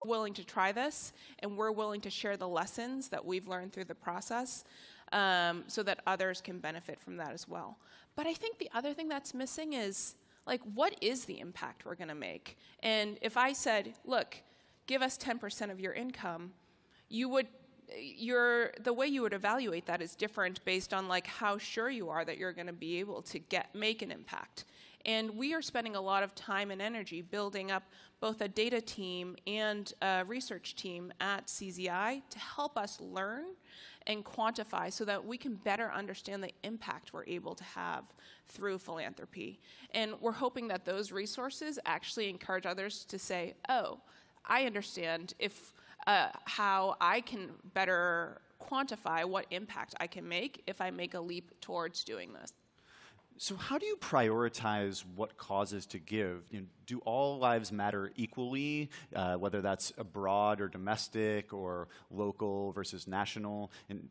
willing to try this, and we're willing to share the lessons that we've learned through the process so that others can benefit from that as well. But I think the other thing that's missing is, like, what is the impact we're going to make? And if I said, look, give us 10% of your income, the way you would evaluate that is different based on like how sure you are that you're going to be able to make an impact. And we are spending a lot of time and energy building up both a data team and a research team at CZI to help us learn and quantify so that we can better understand the impact we're able to have through philanthropy. And we're hoping that those resources actually encourage others to say, oh, I understand how I can better quantify what impact I can make if I make a leap towards doing this. So how do you prioritize what causes to give? Do all lives matter equally, whether that's abroad or domestic or local versus national? And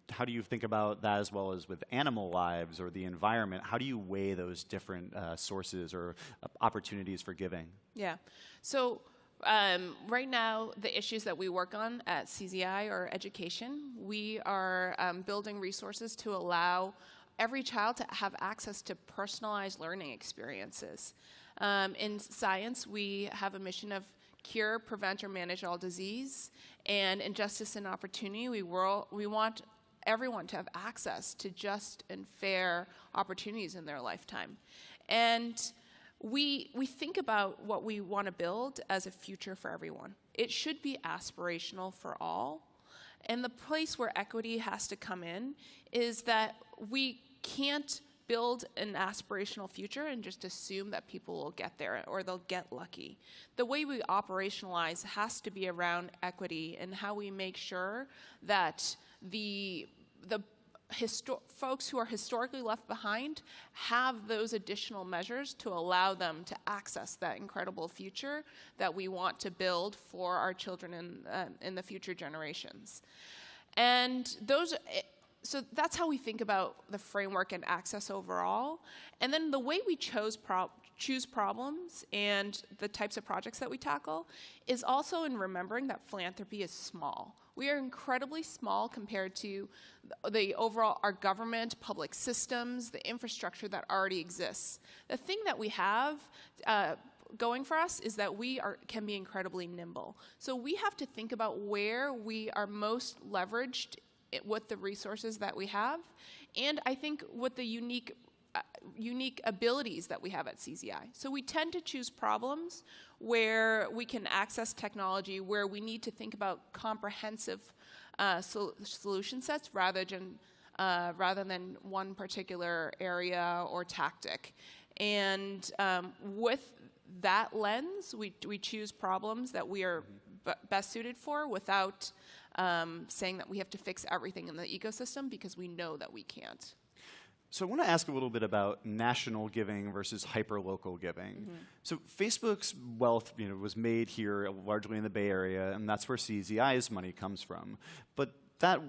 how do you think about that as well as with animal lives or the environment? How do you weigh those different sources or opportunities for giving? Yeah. So right now, the issues that we work on at CZI are education. We are building resources to allow every child to have access to personalized learning experiences. In science, we have a mission of cure, prevent, or manage all disease. And in justice and opportunity, we want everyone to have access to just and fair opportunities in their lifetime. And we think about what we want to build as a future for everyone. It should be aspirational for all. And the place where equity has to come in is that we can't build an aspirational future and just assume that people will get there or they'll get lucky. The way we operationalize has to be around equity and how we make sure that the folks who are historically left behind have those additional measures to allow them to access that incredible future that we want to build for our children in the future generations. And so that's how we think about the framework and access overall. And then the way we choose problems and the types of projects that we tackle is also in remembering that philanthropy is small. We are incredibly small compared to the overall, our government, public systems, the infrastructure that already exists. The thing that we have going for us is that we can be incredibly nimble. So we have to think about where we are most leveraged with the resources that we have, and I think with the unique abilities that we have at CZI. So we tend to choose problems where we can access technology, where we need to think about comprehensive solution sets rather than one particular area or tactic. And with that lens, we choose problems that we are best suited for without saying that we have to fix everything in the ecosystem, because we know that we can't. So I want to ask a little bit about national giving versus hyperlocal giving. Mm-hmm. So Facebook's wealth was made here largely in the Bay Area, and that's where CZI's money comes from. But that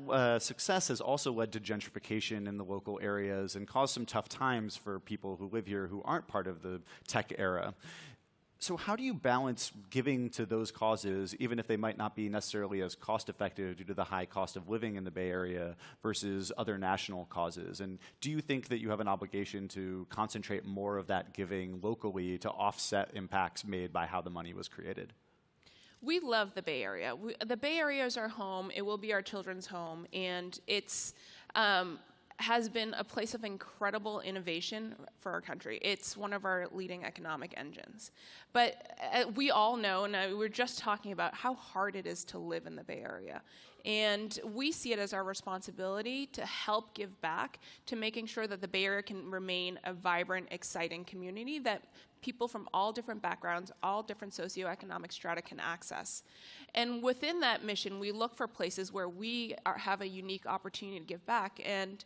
success has also led to gentrification in the local areas and caused some tough times for people who live here who aren't part of the tech era. So how do you balance giving to those causes, even if they might not be necessarily as cost-effective due to the high cost of living in the Bay Area, versus other national causes? And do you think that you have an obligation to concentrate more of that giving locally to offset impacts made by how the money was created? We love the Bay Area. The Bay Area is our home. It will be our children's home. And it's has been a place of incredible innovation for our country. It's one of our leading economic engines. But we all know, and we were just talking about how hard it is to live in the Bay Area. And we see it as our responsibility to help give back to making sure that the Bay Area can remain a vibrant, exciting community that people from all different backgrounds, all different socioeconomic strata can access. And within that mission, we look for places where we have a unique opportunity to give back. And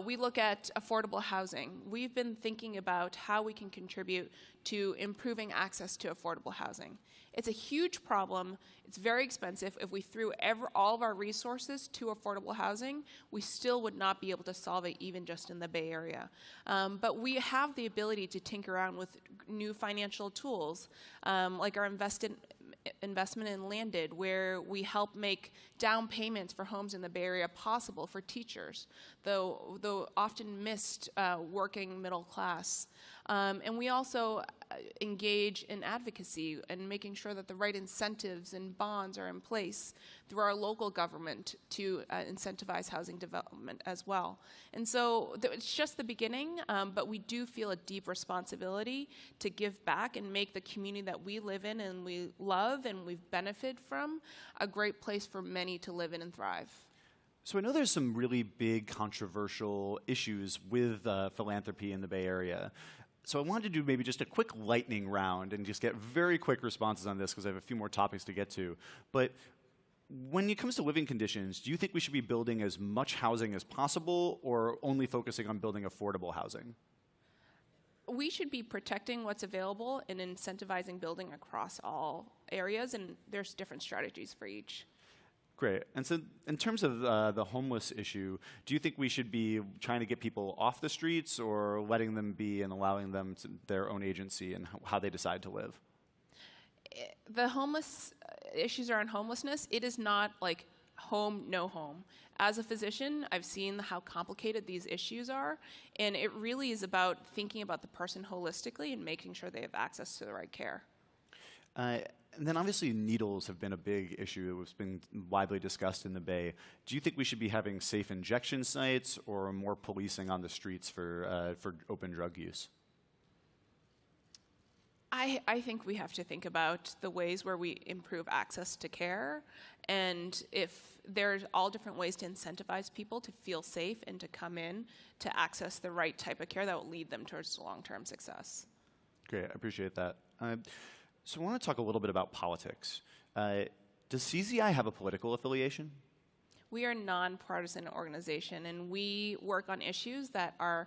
we look at affordable housing. We've been thinking about how we can contribute to improving access to affordable housing. It's a huge problem. It's very expensive. If we threw all of our resources to affordable housing, we still would not be able to solve it, even just in the Bay Area. But we have the ability to tinker around with new financial tools, like our investment in Landed, where we help make down payments for homes in the Bay Area possible for teachers, though often missed working middle class. And we also engage in advocacy and making sure that the right incentives and bonds are in place through our local government to incentivize housing development as well. And so it's just the beginning, but we do feel a deep responsibility to give back and make the community that we live in and we love and we've benefited from a great place for many to live in and thrive. So I know there's some really big controversial issues with philanthropy in the Bay Area. So I wanted to do maybe just a quick lightning round and just get very quick responses on this because I have a few more topics to get to. But when it comes to living conditions, do you think we should be building as much housing as possible or only focusing on building affordable housing? We should be protecting what's available and incentivizing building across all areas, and there's different strategies for each. Great. And so in terms of the homeless issue, do you think we should be trying to get people off the streets or letting them be and allowing them to their own agency and how they decide to live? The homeless issues around homelessness, it is not like home, no home. As a physician, I've seen how complicated these issues are, and it really is about thinking about the person holistically and making sure they have access to the right care. And then obviously needles have been a big issue. It's been widely discussed in the Bay. Do you think we should be having safe injection sites or more policing on the streets for open drug use? I think we have to think about the ways where we improve access to care, and if there's all different ways to incentivize people to feel safe and to come in to access the right type of care that will lead them towards long-term success. Great, I appreciate that. So I want to talk a little bit about politics. Does CZI have a political affiliation? We are a nonpartisan organization, and we work on issues that are,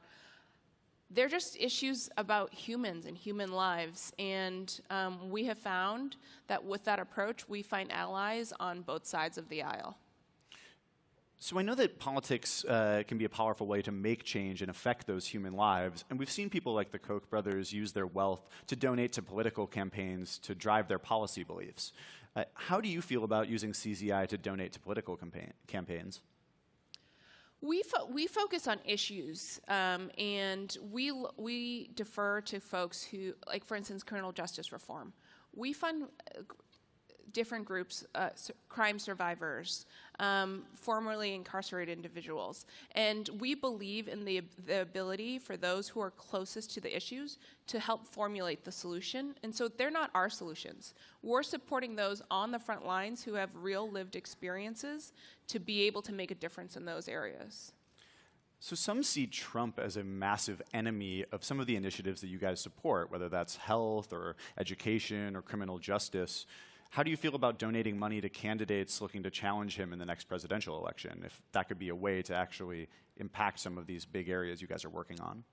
they're just issues about humans and human lives. And we have found that with that approach, we find allies on both sides of the aisle. So I know that politics can be a powerful way to make change and affect those human lives, and we've seen people like the Koch brothers use their wealth to donate to political campaigns to drive their policy beliefs. How do you feel about using CZI to donate to political campaigns? We focus on issues, and we defer to folks who, like for instance, criminal justice reform. We fund different groups, crime survivors, formerly incarcerated individuals. And we believe in the ability for those who are closest to the issues to help formulate the solution. And so they're not our solutions. We're supporting those on the front lines who have real lived experiences to be able to make a difference in those areas. So some see Trump as a massive enemy of some of the initiatives that you guys support, whether that's health or education or criminal justice. How do you feel about donating money to candidates looking to challenge him in the next presidential election, if that could be a way to actually impact some of these big areas you guys are working on?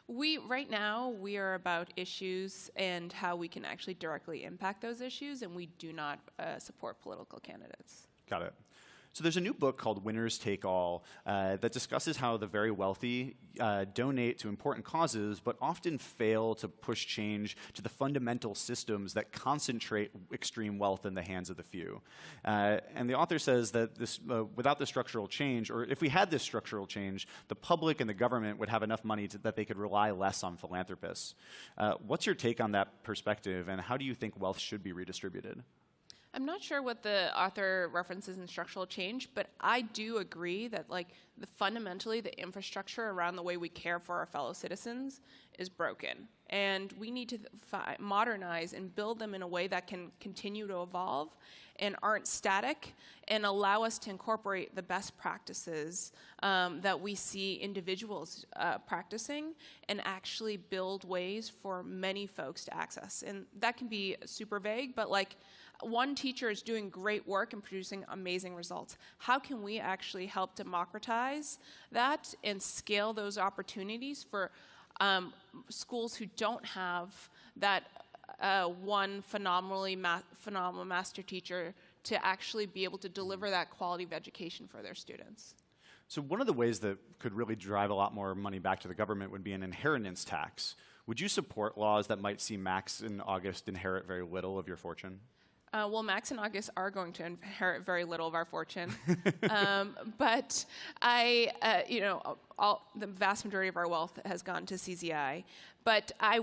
Right now, we are about issues and how we can actually directly impact those issues, and we do not support political candidates. Got it. So there's a new book called Winners Take All that discusses how the very wealthy donate to important causes, but often fail to push change to the fundamental systems that concentrate extreme wealth in the hands of the few. And the author says that this, without the structural change, or if we had this structural change, the public and the government would have enough money that they could rely less on philanthropists. What's your take on that perspective, and how do you think wealth should be redistributed? I'm not sure what the author references in structural change, but I do agree that fundamentally the infrastructure around the way we care for our fellow citizens is broken. And we need to modernize and build them in a way that can continue to evolve and aren't static and allow us to incorporate the best practices that we see individuals practicing and actually build ways for many folks to access. And that can be super vague, but one teacher is doing great work and producing amazing results. How can we actually help democratize that and scale those opportunities for schools who don't have that one phenomenal master teacher to actually be able to deliver that quality of education for their students? So one of the ways that could really drive a lot more money back to the government would be an inheritance tax. Would you support laws that might see Max and August inherit very little of your fortune? Well, Max and August are going to inherit very little of our fortune, but the vast majority of our wealth has gone to CZI. But I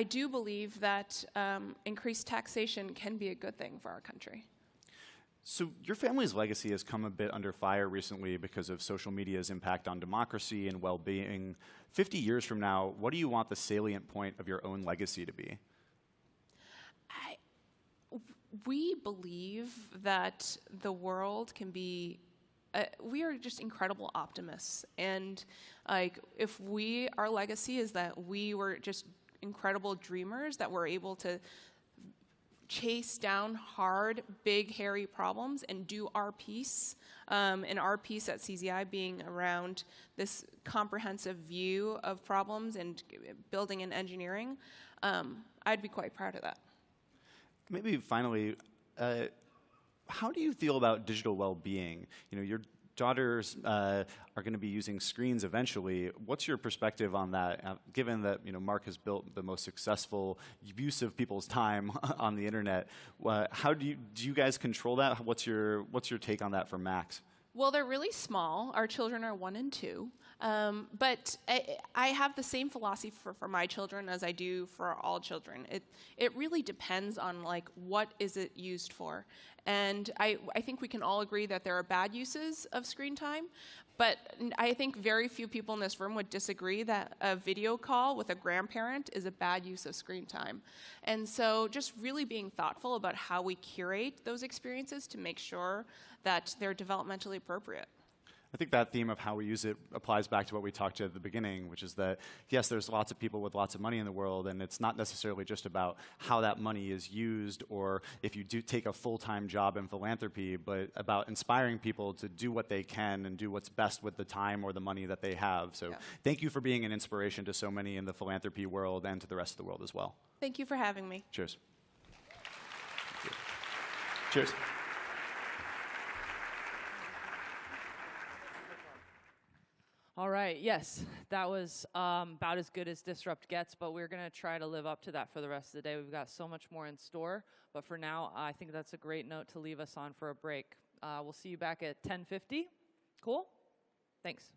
do believe that increased taxation can be a good thing for our country. So your family's legacy has come a bit under fire recently because of social media's impact on democracy and well-being. 50 years from now, what do you want the salient point of your own legacy to be? We believe that the world can be, we are just incredible optimists. And if our legacy is that we were just incredible dreamers, that were able to chase down hard, big, hairy problems and do our piece, and our piece at CZI being around this comprehensive view of problems and building and engineering, I'd be quite proud of that. Maybe finally, how do you feel about digital well-being? Your daughters are going to be using screens eventually. What's your perspective on that, given that Mark has built the most successful use of people's time on the internet? How do you guys control that? What's your take on that for Max? Well, they're really small. Our children are 1 and 2. But I have the same philosophy for my children as I do for all children. It really depends on what is it used for. And I think we can all agree that there are bad uses of screen time, but I think very few people in this room would disagree that a video call with a grandparent is a bad use of screen time. And so just really being thoughtful about how we curate those experiences to make sure that they're developmentally appropriate. I think that theme of how we use it applies back to what we talked to at the beginning, which is that, yes, there's lots of people with lots of money in the world, and it's not necessarily just about how that money is used or if you do take a full-time job in philanthropy, but about inspiring people to do what they can and do what's best with the time or the money that they have. So thank you for being an inspiration to so many in the philanthropy world and to the rest of the world as well. Thank you for having me. Cheers. Cheers. All right, yes, that was about as good as Disrupt gets, but we're going to try to live up to that for the rest of the day. We've got so much more in store, but for now, I think that's a great note to leave us on for a break. We'll see you back at 10:50. Cool? Thanks.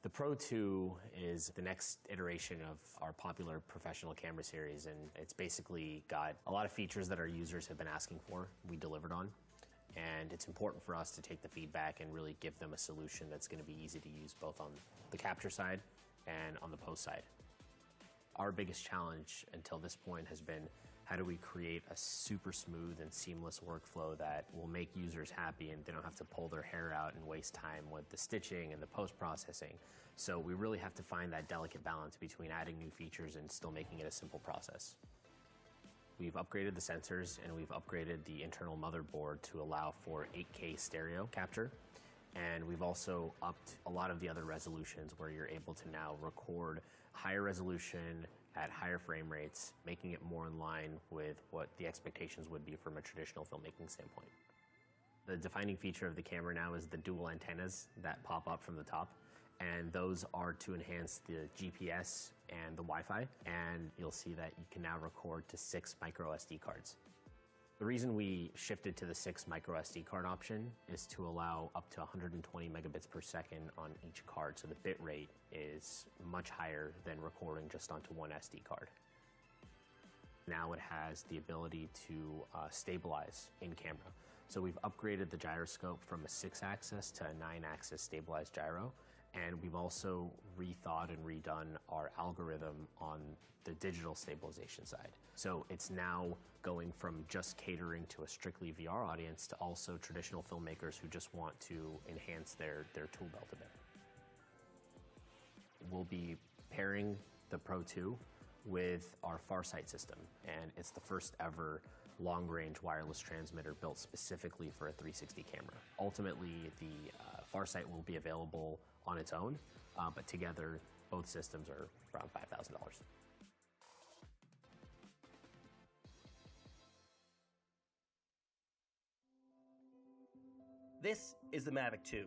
The Pro 2 is the next iteration of our popular professional camera series, and it's basically got a lot of features that our users have been asking for, we delivered on. And it's important for us to take the feedback and really give them a solution that's going to be easy to use both on the capture side and on the post side. Our biggest challenge until this point has been, how do we create a super smooth and seamless workflow that will make users happy and they don't have to pull their hair out and waste time with the stitching and the post-processing. So we really have to find that delicate balance between adding new features and still making it a simple process. We've upgraded the sensors and we've upgraded the internal motherboard to allow for 8K stereo capture. And we've also upped a lot of the other resolutions where you're able to now record higher resolution at higher frame rates, making it more in line with what the expectations would be from a traditional filmmaking standpoint. The defining feature of the camera now is the dual antennas that pop up from the top. And those are to enhance the GPS and the Wi-Fi. And you'll see that you can now record to 6 micro SD cards. The reason we shifted to the 6 micro SD card option is to allow up to 120 megabits per second on each card. So the bit rate is much higher than recording just onto one SD card. Now it has the ability to stabilize in camera. So we've upgraded the gyroscope from a 6-axis to a 9-axis stabilized gyro. And we've also rethought and redone our algorithm on the digital stabilization side. So it's now going from just catering to a strictly VR audience to also traditional filmmakers who just want to enhance their tool belt a bit. We'll be pairing the Pro 2 with our Farsight system, and it's the first ever long-range wireless transmitter built specifically for a 360 camera. Ultimately, the Farsight will be available on its own, but together, both systems are around $5,000. This is the Mavic 2.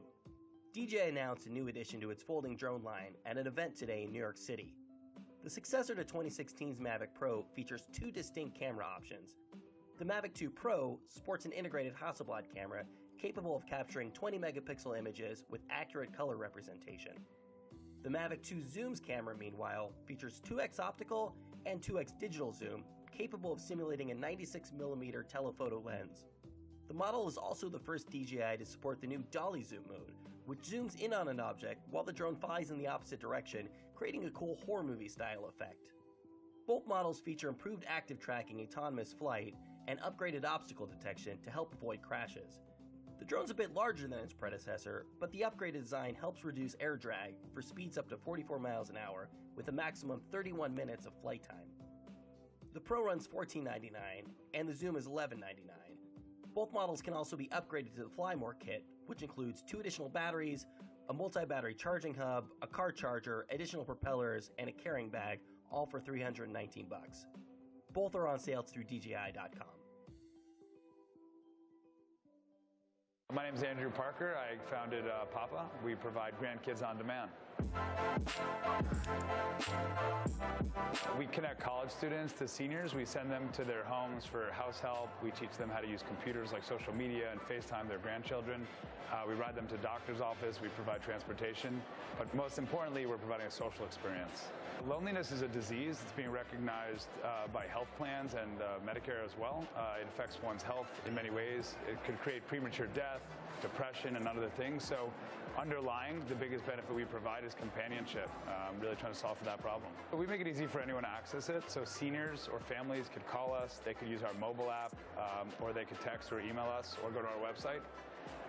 DJI announced a new addition to its folding drone line at an event today in New York City. The successor to 2016's Mavic Pro features 2 distinct camera options. The Mavic 2 Pro sports an integrated Hasselblad camera capable of capturing 20 megapixel images with accurate color representation. The Mavic 2 Zoom's camera, meanwhile, features 2x optical and 2x digital zoom, capable of simulating a 96mm telephoto lens. The model is also the first DJI to support the new dolly zoom mode, which zooms in on an object while the drone flies in the opposite direction, creating a cool horror movie style effect. Both models feature improved active tracking autonomous flight and upgraded obstacle detection to help avoid crashes. The drone's a bit larger than its predecessor, but the upgraded design helps reduce air drag for speeds up to 44 miles an hour with a maximum 31 minutes of flight time. The Pro runs $14.99 and the Zoom is $11.99. Both models can also be upgraded to the Fly More kit, which includes 2 additional batteries, a multi-battery charging hub, a car charger, additional propellers, and a carrying bag, all for $319. Both are on sale through DJI.com. My name is Andrew Parker. I founded Papa. We provide grandkids on demand. We connect college students to seniors. We send them to their homes for house help. We teach them how to use computers like social media and FaceTime their grandchildren. We ride them to doctor's office. We provide transportation. But most importantly, we're providing a social experience. Loneliness is a disease. It's being recognized by health plans and Medicare as well. It affects one's health in many ways. It could create premature death, depression, and other things. So underlying, the biggest benefit we provide is companionship. Really trying to solve for that problem. But we make it easy for anyone to access it. So seniors or families could call us. They could use our mobile app, or they could text or email us, or go to our website.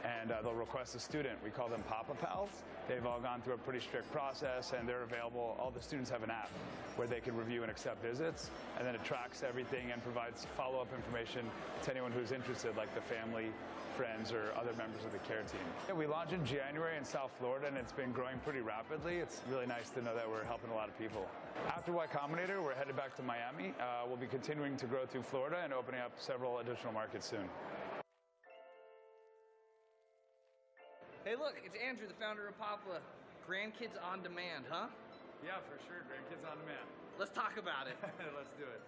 And they'll request a student. We call them Papa Pals. They've all gone through a pretty strict process, and they're available. All the students have an app where they can review and accept visits, and then it tracks everything and provides follow-up information to anyone who's interested, like the family, friends, or other members of the care team. Yeah, we launched in January in South Florida, and it's been growing pretty rapidly. It's really nice to know that we're helping a lot of people. After Y Combinator, we're headed back to Miami. We'll be continuing to grow through Florida and opening up several additional markets soon. Hey look, it's Andrew, the founder of Papa. Grandkids on demand, huh? Yeah, for sure. Grandkids on demand. Let's talk about it. Let's do it.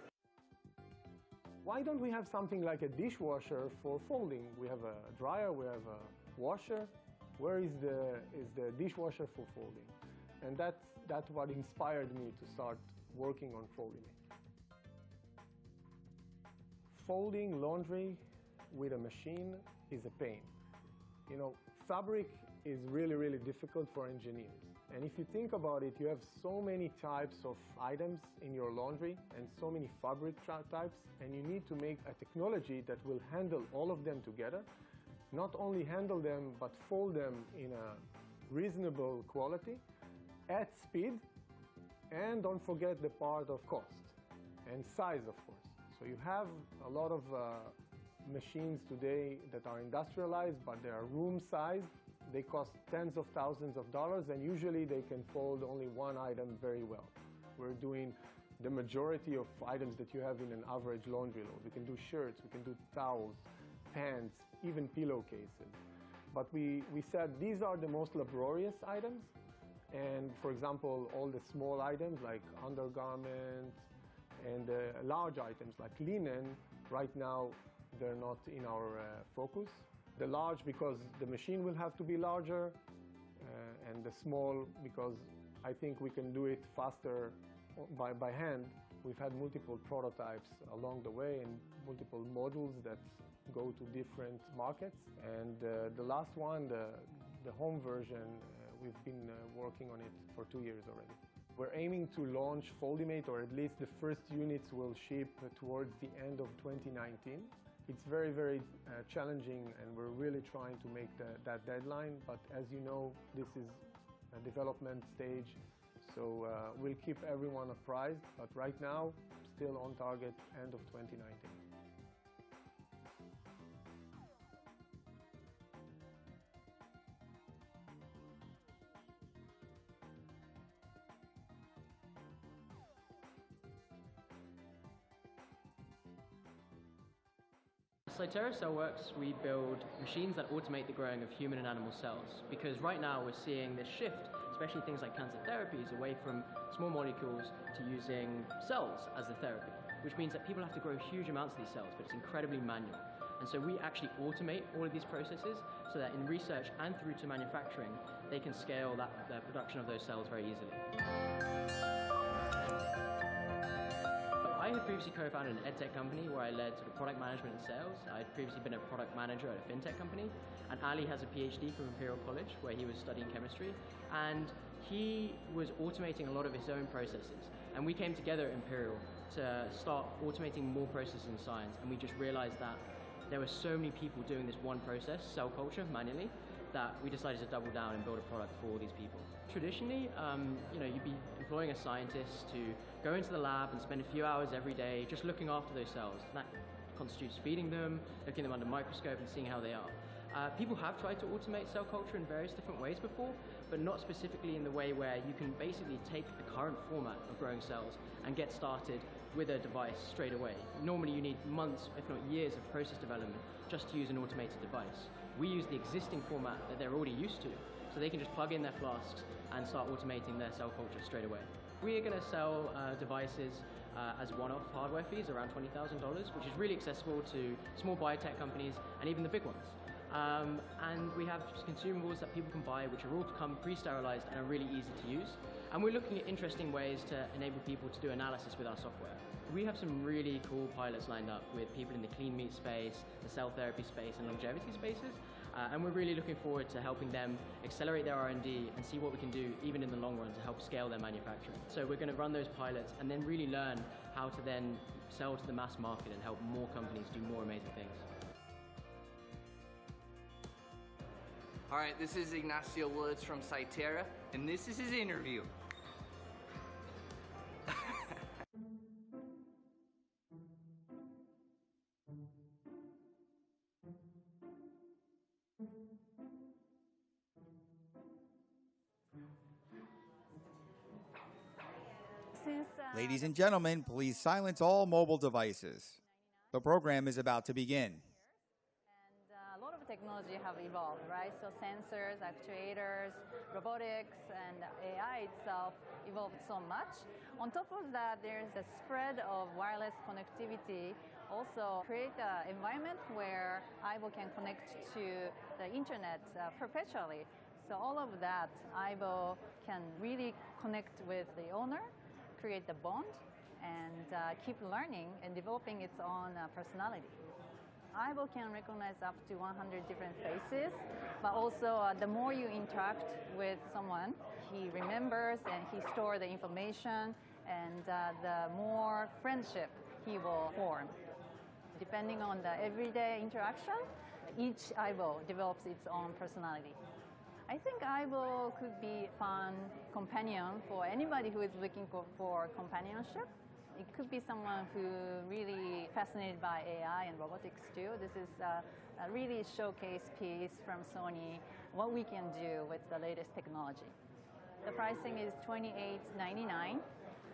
Why don't we have something like a dishwasher for folding? We have a dryer, we have a washer. Where is the dishwasher for folding? And that's what inspired me to start working on Foldimate. Folding laundry with a machine is a pain. You know, fabric is really, really difficult for engineers. And if you think about it, you have so many types of items in your laundry and so many fabric types, and you need to make a technology that will handle all of them together. Not only handle them, but fold them in a reasonable quality, at speed, and don't forget the part of cost and size, of course. So you have a lot of machines today that are industrialized, but they are room-sized. They cost tens of thousands of dollars, and usually they can fold only one item very well. We're doing the majority of items that you have in an average laundry load. We can do shirts, we can do towels, pants, even pillowcases. But we said these are the most laborious items, and for example, all the small items like undergarments and large items like linen, right now they're not in our focus. The large because the machine will have to be larger, and the small because I think we can do it faster by hand. We've had multiple prototypes along the way and multiple models that go to different markets. And the last one, the home version, we've been working on it for 2 years already. We're aiming to launch Foldimate, or at least the first units will ship towards the end of 2019. It's very, very challenging, and we're really trying to make that deadline. But as you know, this is a development stage, so we'll keep everyone apprised. But right now, still on target, end of 2019. Cytera CellWorks, we build machines that automate the growing of human and animal cells, because right now we're seeing this shift, especially things like cancer therapies, away from small molecules to using cells as the therapy, which means that people have to grow huge amounts of these cells, but it's incredibly manual. And so we actually automate all of these processes so that in research and through to manufacturing, they can scale the production of those cells very easily. I had previously co-founded an edtech company where I led sort of product management and sales. I'd previously been a product manager at a fintech company, and Ali has a PhD from Imperial College where he was studying chemistry, and he was automating a lot of his own processes. And we came together at Imperial to start automating more processes in science, and we just realized that there were so many people doing this one process, cell culture, manually, that we decided to double down and build a product for all these people. Traditionally, you'd be employing a scientist to go into the lab and spend a few hours every day just looking after those cells. And that constitutes feeding them, looking at them under a microscope and seeing how they are. People have tried to automate cell culture in various different ways before, but not specifically in the way where you can basically take the current format of growing cells and get started with a device straight away. Normally you need months, if not years, of process development just to use an automated device. We use the existing format that they're already used to, so they can just plug in their flasks and start automating their cell culture straight away. We are going to sell devices as one-off hardware fees around $20,000, which is really accessible to small biotech companies and even the big ones. And we have consumables that people can buy, which are all come pre-sterilized and are really easy to use. And we're looking at interesting ways to enable people to do analysis with our software. We have some really cool pilots lined up with people in the clean meat space, the cell therapy space, and longevity spaces. And we're really looking forward to helping them accelerate their R&D and see what we can do even in the long run to help scale their manufacturing. So we're going to run those pilots and then really learn how to then sell to the mass market and help more companies do more amazing things. All right, this is Ignacio Woods from Cytera, and this is his interview. Ladies and gentlemen, please silence all mobile devices. The program is about to begin. A lot of technology have evolved, right? So sensors, actuators, robotics, and AI itself evolved so much. On top of that, there's a spread of wireless connectivity. Also create an environment where IVO can connect to the internet perpetually. So all of that, Aibo can really connect with the owner, create the bond, and keep learning and developing its own personality. Aibo can recognize up to 100 different faces, but also the more you interact with someone, he remembers and he stores the information, and the more friendship he will form. Depending on the everyday interaction, each Aibo develops its own personality. I think Aibo could be a fun companion for anybody who is looking for companionship. It could be someone who really fascinated by AI and robotics too. This is a really showcase piece from Sony, what we can do with the latest technology. The pricing is $28.99,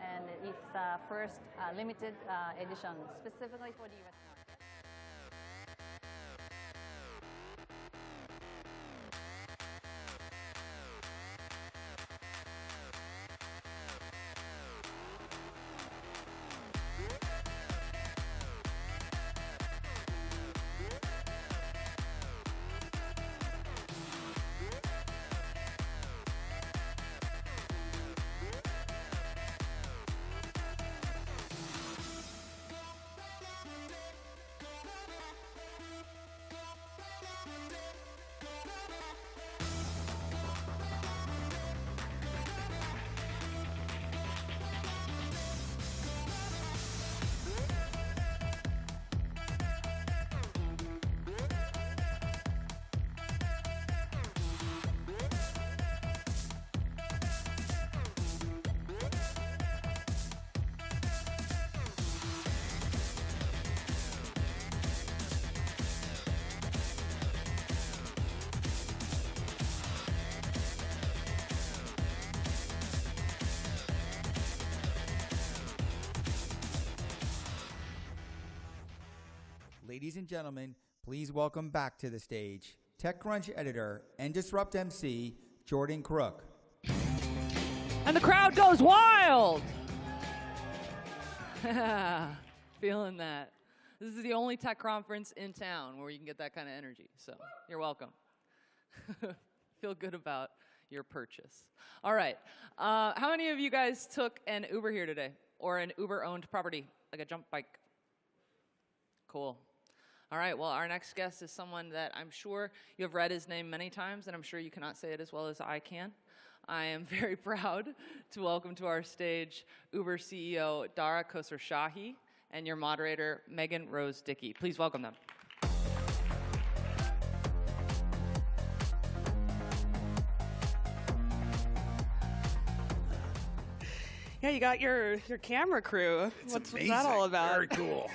and it's first limited edition specifically for the US market. Ladies and gentlemen, please welcome back to the stage TechCrunch editor and Disrupt MC, Jordan Crook. And the crowd goes wild! Feeling that. This is the only tech conference in town where you can get that kind of energy, so you're welcome. Feel good about your purchase. All right, how many of you guys took an Uber here today? Or an Uber-owned property, like a jump bike? Cool. All right, well, our next guest is someone that I'm sure you have read his name many times, and I'm sure you cannot say it as well as I can. I am very proud to welcome to our stage Uber CEO Dara Khosrowshahi and your moderator Megan Rose Dickey. Please welcome them. Yeah, you got your camera crew. What's that all about? Very cool.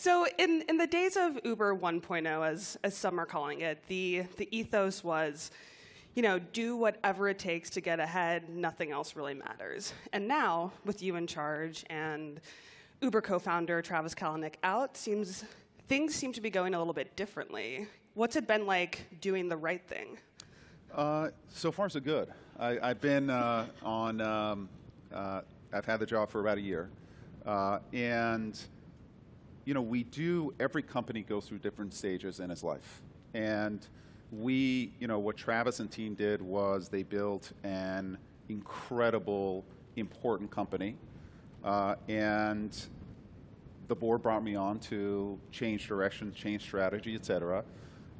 So in the days of Uber 1.0, as some are calling it, the ethos was, do whatever it takes to get ahead. Nothing else really matters. And now, with you in charge and Uber co-founder Travis Kalanick out, things seem to be going a little bit differently. What's it been like doing the right thing? So far, so good. I've been I've had the job for about a year, and every company goes through different stages in its life. And what Travis and team did was they built an incredible, important company. And the board brought me on to change direction, change strategy, et cetera.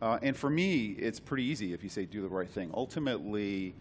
And for me, it's pretty easy if you say do the right thing. Ultimately,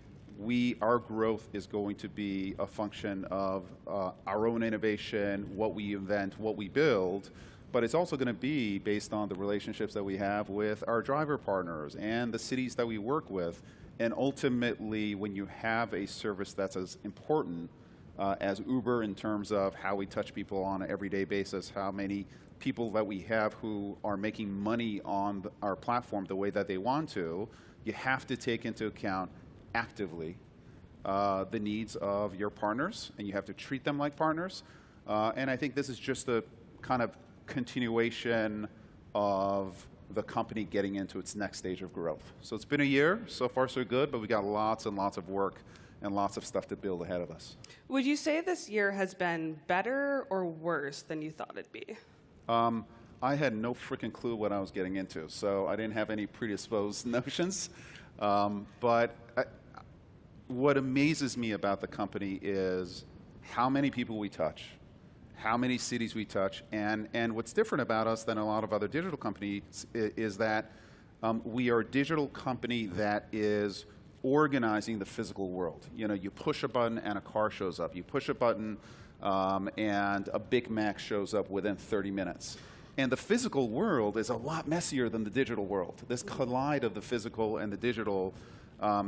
our growth is going to be a function of our own innovation, what we invent, what we build. But it's also going to be based on the relationships that we have with our driver partners and the cities that we work with. And ultimately, when you have a service that's as important as Uber in terms of how we touch people on an everyday basis, how many people that we have who are making money on our platform the way that they want to, you have to take into account actively the needs of your partners, and you have to treat them like partners. And I think this is just a kind of continuation of the company getting into its next stage of growth. So it's been a year. So far, so good, but we got lots and lots of work and lots of stuff to build ahead of us. Would you say this year has been better or worse than you thought it'd be? I had no freaking clue what I was getting into, so I didn't have any predisposed notions. But what amazes me about the company is how many people we touch, how many cities we touch, and what's different about us than a lot of other digital companies is that we are a digital company that is organizing the physical world. You know, you push a button and a car shows up. You push a button and a Big Mac shows up within 30 minutes. And the physical world is a lot messier than the digital world. This collide of the physical and the digital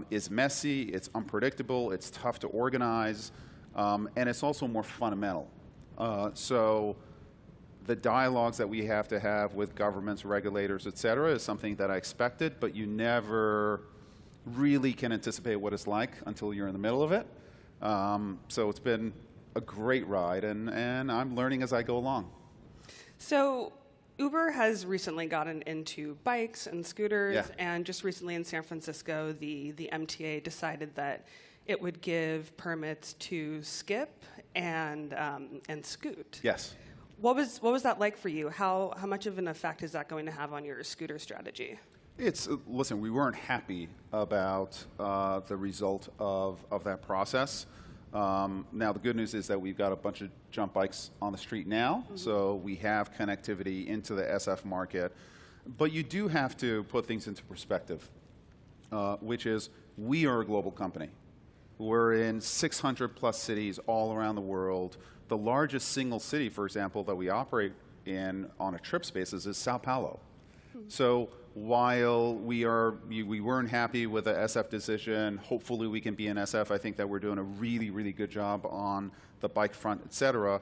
is messy, it's unpredictable, it's tough to organize, and it's also more fundamental. So the dialogues that we have to have with governments, regulators, et cetera, is something that I expected, but you never really can anticipate what it's like until you're in the middle of it. So it's been a great ride, and I'm learning as I go along. So Uber has recently gotten into bikes and scooters, Yeah. and just recently in San Francisco, the MTA decided that it would give permits to Skip and Scoot. Yes. What was that like for you? How much of an effect is that going to have on your scooter strategy? Listen, we weren't happy about the result of that process. Now, the good news is that we've got a bunch of jump bikes on the street now, so we have connectivity into the SF market. But you do have to put things into perspective, which is we are a global company. We're in 600 plus cities all around the world. The largest single city, for example, that we operate in on a trip basis is Sao Paulo. So while we weren't happy with the SF decision, hopefully we can be in SF. I think that we're doing a really, really good job on the bike front, et cetera.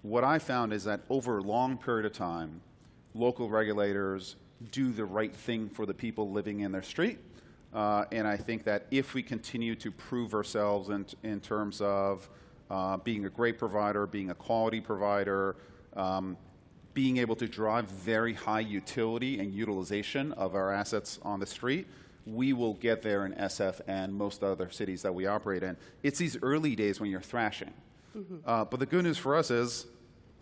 What I found is that over a long period of time, local regulators do the right thing for the people living in their street. And I think that if we continue to prove ourselves in terms of being a great provider, being a quality provider, being able to drive very high utility and utilization of our assets on the street, we will get there in SF and most other cities that we operate in. It's these early days when you're thrashing. But the good news for us is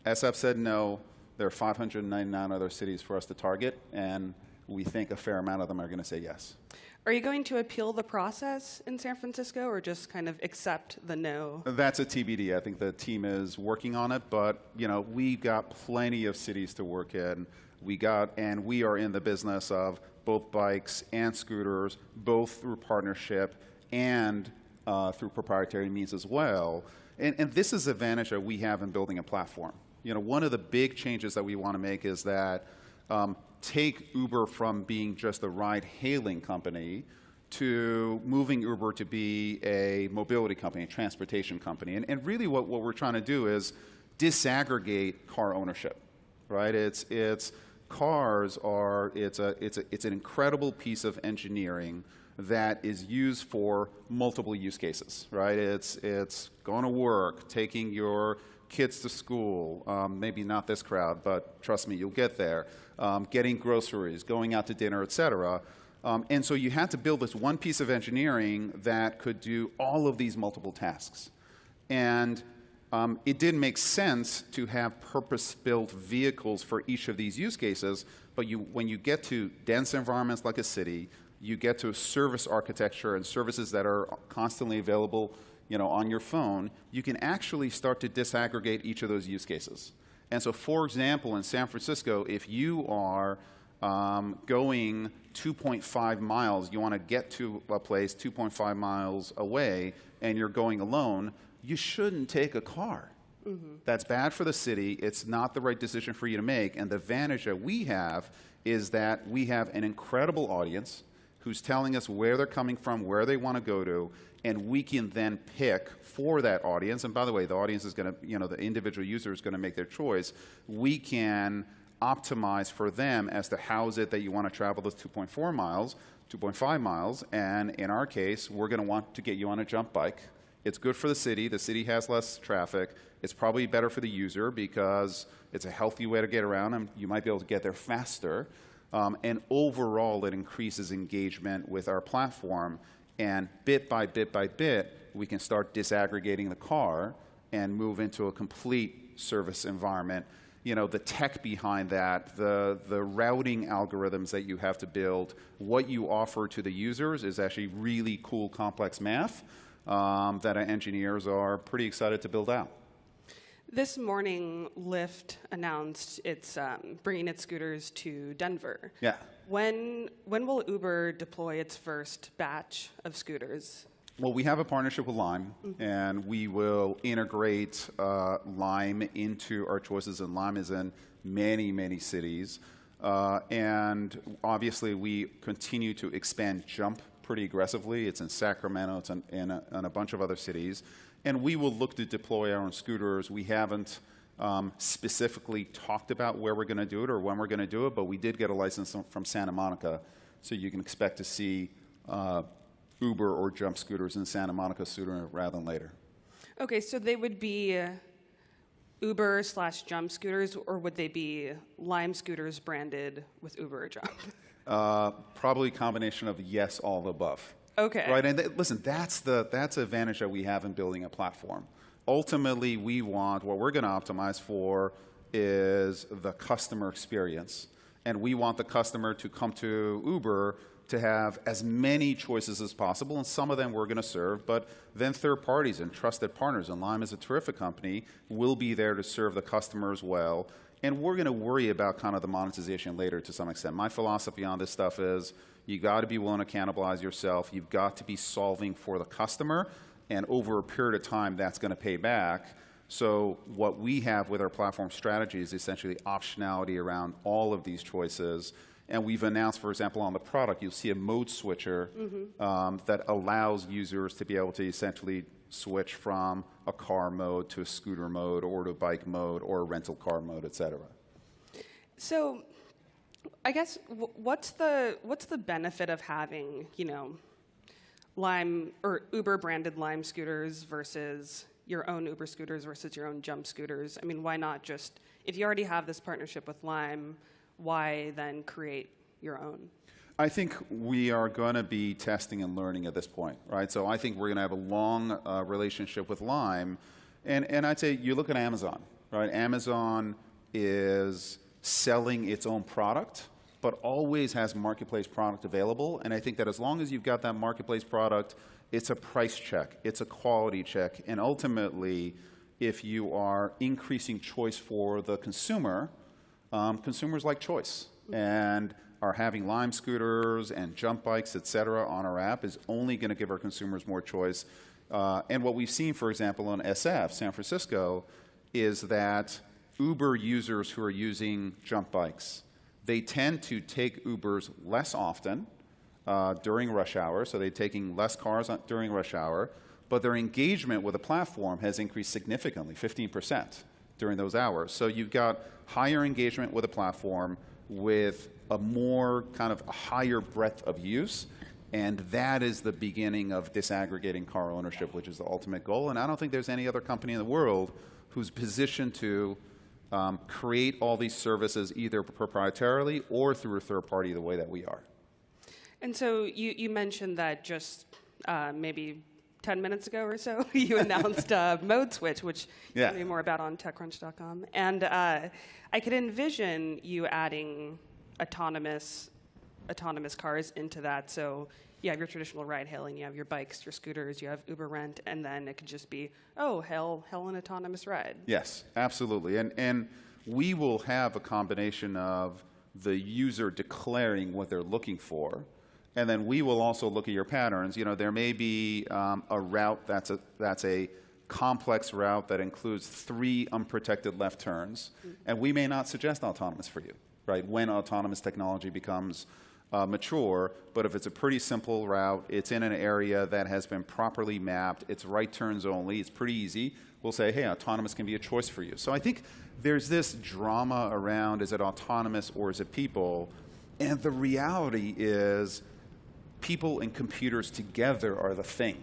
SF said no. There are 599 other cities for us to target, and we think a fair amount of them are going to say yes. Are you going to appeal the process in San Francisco, or just kind of accept the no? That's a TBD. I think the team is working on it, but we've got plenty of cities to work in. And we are in the business of both bikes and scooters, both through partnership and through proprietary means as well. And this is the advantage that we have in building a platform. One of the big changes that we want to make is that take Uber from being just a ride-hailing company to moving Uber to be a mobility company, a transportation company. And really what we're trying to do is disaggregate car ownership, right? It's an incredible piece of engineering that is used for multiple use cases, right? It's going to work, taking your kids to school, maybe not this crowd, but trust me, you'll get there. Getting groceries, going out to dinner, et cetera. And so you had to build this one piece of engineering that could do all of these multiple tasks. And it didn't make sense to have purpose-built vehicles for each of these use cases, but when you get to dense environments like a city, you get to service architecture and services that are constantly available on your phone, you can actually start to disaggregate each of those use cases. And so, for example, in San Francisco, if you are going 2.5 miles, you want to get to a place 2.5 miles away, and you're going alone, you shouldn't take a car. That's bad for the city. It's not the right decision for you to make. And the advantage that we have is that we have an incredible audience who's telling us where they're coming from, where they want to go to, and we can then pick for that audience. And by the way, the audience is going to, the individual user is going to make their choice. We can optimize for them as to how is it that you want to travel those 2.4 miles, 2.5 miles, and in our case, we're going to want to get you on a jump bike. It's good for the city. The city has less traffic. It's probably better for the user because it's a healthy way to get around, and you might be able to get there faster. And overall, it increases engagement with our platform. And bit by bit by bit, we can start disaggregating the car and move into a complete service environment. the tech behind that, the routing algorithms that you have to build, what you offer to the users is actually really cool, complex math that our engineers are pretty excited to build out. This morning, Lyft announced it's bringing its scooters to Denver. Yeah. When will Uber deploy its first batch of scooters? Well, we have a partnership with Lime, and we will integrate Lime into our choices, and Lime is in many, many cities. And obviously, we continue to expand Jump pretty aggressively. It's in Sacramento, it's in a bunch of other cities. And we will look to deploy our own scooters. We haven't specifically talked about where we're going to do it or when we're going to do it, but we did get a license from Santa Monica, so you can expect to see Uber or Jump scooters in Santa Monica sooner rather than later. Okay, so they would be Uber/Jump scooters, or would they be Lime scooters branded with Uber or Jump? Probably a combination of yes, all of the above. Okay. Right, and listen, that's the advantage that we have in building a platform. Ultimately, what we're going to optimize for is the customer experience. And we want the customer to come to Uber to have as many choices as possible, and some of them we're going to serve, but then third parties and trusted partners, and Lime is a terrific company, will be there to serve the customer as well. And we're going to worry about kind of the monetization later to some extent. My philosophy on this stuff is you got to be willing to cannibalize yourself. You've got to be solving for the customer, and over a period of time, that's going to pay back. So what we have with our platform strategy is essentially optionality around all of these choices. And we've announced, for example, on the product, you'll see a mode switcher that allows users to be able to essentially switch from a car mode to a scooter mode or to a bike mode or a rental car mode, et cetera. So I guess what's the benefit of having, Lime or Uber branded Lime scooters versus your own Uber scooters versus your own Jump scooters? I mean, why not just, if you already have this partnership with Lime, why then create your own? I think we are going to be testing and learning at this point, right? So I think we're going to have a long relationship with Lime. And I'd say you look at Amazon, right? Amazon is selling its own product, but always has marketplace product available. And I think that as long as you've got that marketplace product, it's a price check, it's a quality check. And ultimately, if you are increasing choice for the consumer, consumers like choice, and are having Lime scooters and Jump bikes, et cetera, on our app is only going to give our consumers more choice. And what we've seen, for example, in SF, San Francisco, is that Uber users who are using Jump bikes, they tend to take Ubers less often during rush hour, so they're taking less cars during rush hour, but their engagement with the platform has increased significantly, 15%. During those hours. So you've got higher engagement with a platform with a more kind of a higher breadth of use, and that is the beginning of disaggregating car ownership, which is the ultimate goal. And I don't think there's any other company in the world who's positioned to create all these services either proprietarily or through a third party the way that we are. And so you mentioned that just maybe 10 minutes ago or so, you announced Mode Switch, which you can read more about on TechCrunch.com. And I could envision you adding autonomous cars into that. So you have your traditional ride hailing, you have your bikes, your scooters, you have Uber Rent, and then it could just be, oh, hail an autonomous ride. Yes, absolutely. And we will have a combination of the user declaring what they're looking for, and then we will also look at your patterns. There may be a route that's a complex route that includes 3 unprotected left turns, and we may not suggest autonomous for you, right? When autonomous technology becomes mature, but if it's a pretty simple route, it's in an area that has been properly mapped, it's right turns only, it's pretty easy, we'll say, hey, autonomous can be a choice for you. So I think there's this drama around, is it autonomous or is it people? And the reality is, people and computers together are the thing,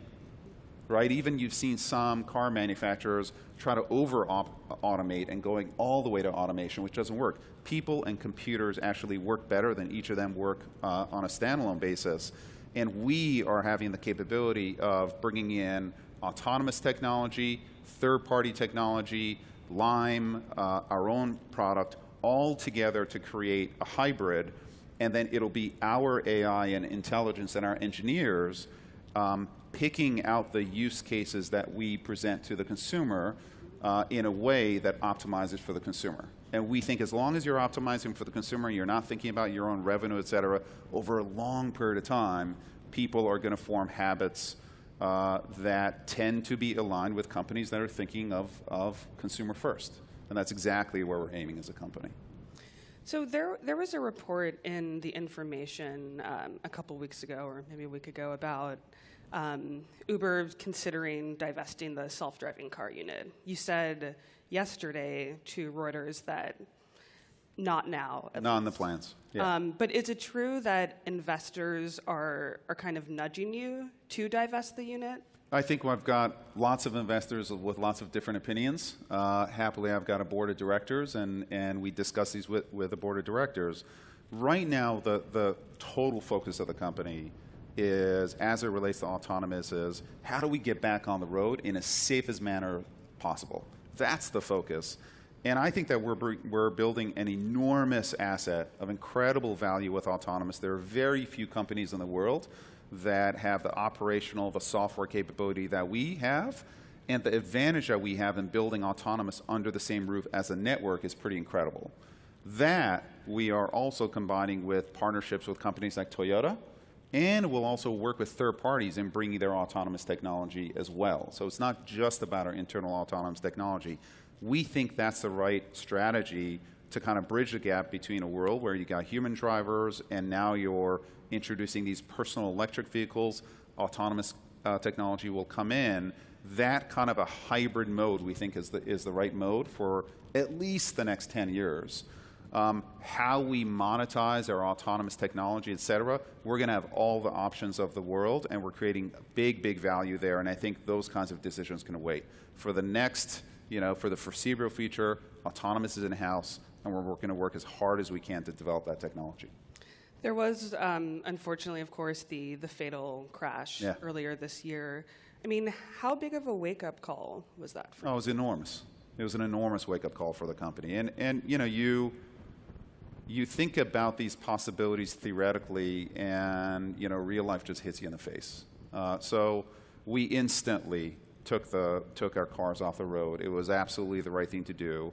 right? Even you've seen some car manufacturers try to over-automate and going all the way to automation, which doesn't work. People and computers actually work better than each of them work on a standalone basis. And we are having the capability of bringing in autonomous technology, third-party technology, Lime, our own product, all together to create a hybrid, and then it'll be our AI and intelligence and our engineers picking out the use cases that we present to the consumer in a way that optimizes for the consumer. And we think as long as you're optimizing for the consumer, you're not thinking about your own revenue, et cetera, over a long period of time, people are going to form habits that tend to be aligned with companies that are thinking of consumer first. And that's exactly where we're aiming as a company. So there was a report in The Information a couple weeks ago, or maybe a week ago, about Uber considering divesting the self-driving car unit. You said yesterday to Reuters that not now. Not in the plans. Yeah. But is it true that investors are kind of nudging you to divest the unit? I think I've got lots of investors with lots of different opinions. Happily, I've got a board of directors, and we discuss these with the board of directors. Right now, the total focus of the company is, as it relates to autonomous, is how do we get back on the road in as safe as manner possible? That's the focus. And I think that we're building an enormous asset of incredible value with autonomous. There are very few companies in the world that have the operational, the software capability that we have, and the advantage that we have in building autonomous under the same roof as a network is pretty incredible. That we are also combining with partnerships with companies like Toyota, and we'll also work with third parties in bringing their autonomous technology as well. So it's not just about our internal autonomous technology. We think that's the right strategy to kind of bridge the gap between a world where you got human drivers and now you're introducing these personal electric vehicles, autonomous technology will come in. That kind of a hybrid mode we think is the right mode for at least the next 10 years. How we monetize our autonomous technology, et cetera, we're going to have all the options of the world, and we're creating big, big value there, and I think those kinds of decisions can wait. For the next, for the foreseeable future, autonomous is in-house, and we're going to work as hard as we can to develop that technology. There was, unfortunately, of course, the fatal crash earlier this year. I mean, how big of a wake-up call was that for you? Oh, it was enormous. It was an enormous wake-up call for the company. And you think about these possibilities theoretically, and real life just hits you in the face. So we instantly took our cars off the road. It was absolutely the right thing to do.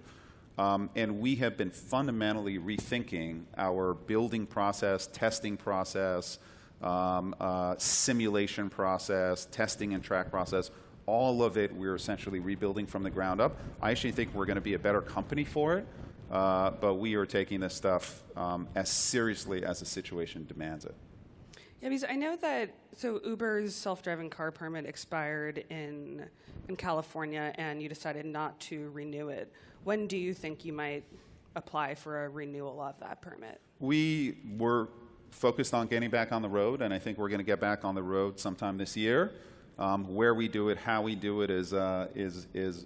And we have been fundamentally rethinking our building process, testing process, simulation process, testing and track process. All of it we're essentially rebuilding from the ground up. I actually think we're going to be a better company for it, but we are taking this stuff as seriously as the situation demands it. Yeah, because I know that, so Uber's self-driving car permit expired in California, and you decided not to renew it. When do you think you might apply for a renewal of that permit? We were focused on getting back on the road, and I think we're going to get back on the road sometime this year. Where we do it, how we do it is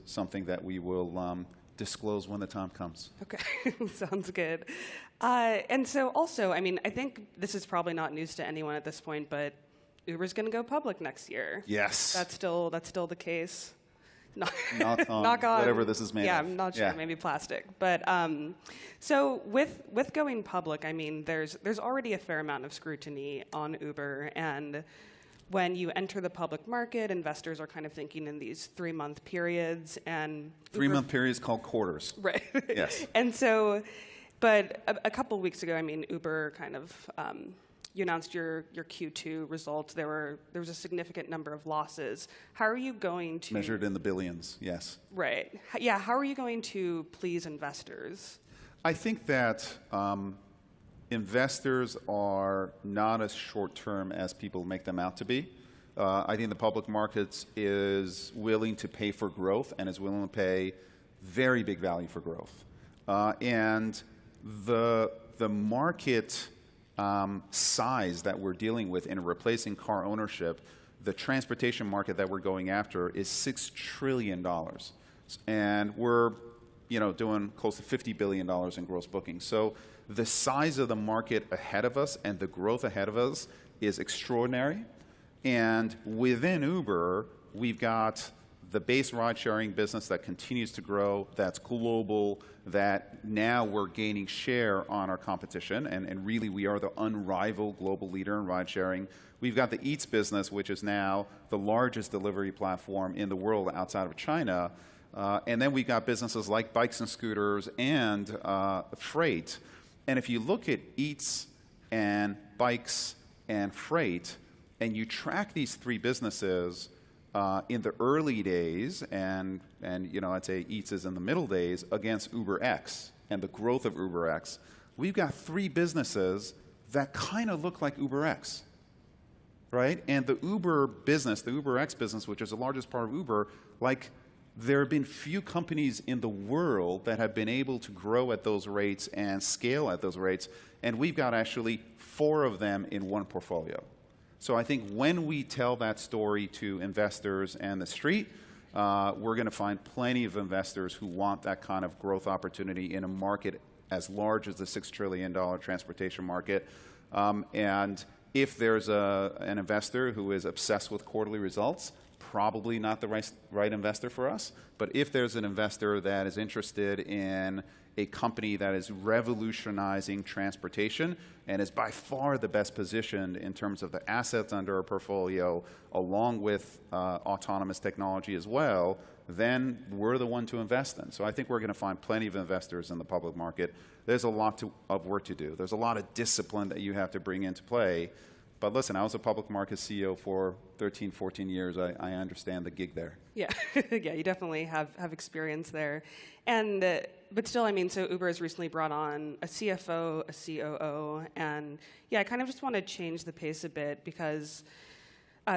something that we will disclose when the time comes. Okay, sounds good. And so also, I mean, I think this is probably not news to anyone at this point, but Uber's going to go public next year. Yes. That's still the case. Knock on whatever this is made yeah, of. I'm not sure, maybe plastic. But so with going public, I mean, there's already a fair amount of scrutiny on Uber, and when you enter the public market, investors are kind of thinking in these 3-month periods, and 3-month periods called quarters. Right. Yes. And so, but a couple weeks ago, I mean, Uber kind of you announced your Q2 results. There was a significant number of losses. How are you going to measured in the billions? Yes. Right. Yeah. How are you going to please investors? I think that investors are not as short-term as people make them out to be. I think the public markets is willing to pay for growth and is willing to pay very big value for growth. And the market size that we're dealing with in replacing car ownership, the transportation market that we're going after is $6 trillion. And we're doing close to $50 billion in gross bookings. So the size of the market ahead of us and the growth ahead of us is extraordinary. And within Uber, we've got the base ride-sharing business that continues to grow, that's global, that now we're gaining share on our competition, and really we are the unrivaled global leader in ride-sharing. We've got the Eats business, which is now the largest delivery platform in the world outside of China. And then we've got businesses like bikes and scooters and freight. And if you look at Eats and bikes and freight, and you track these three businesses in the early days, and I'd say Eats is in the middle days, against UberX and the growth of UberX, we've got three businesses that kind of look like UberX, right? And the Uber business, the UberX business, which is the largest part of Uber, like, there have been few companies in the world that have been able to grow at those rates and scale at those rates, and we've got actually 4 of them in one portfolio. So I think when we tell that story to investors and the street, we're going to find plenty of investors who want that kind of growth opportunity in a market as large as the $6 trillion transportation market. And if there's an investor who is obsessed with quarterly results, probably not the right investor for us. But if there's an investor that is interested in a company that is revolutionizing transportation and is by far the best positioned in terms of the assets under our portfolio, along with autonomous technology as well, then we're the one to invest in. So I think we're going to find plenty of investors in the public market. There's a lot of work to do. There's a lot of discipline that you have to bring into play. But listen, I was a public market CEO for 13, 14 years. I understand the gig there. Yeah, yeah, you definitely have experience there. And but still, I mean, so Uber has recently brought on a CFO, a COO, and yeah, I kind of just want to change the pace a bit because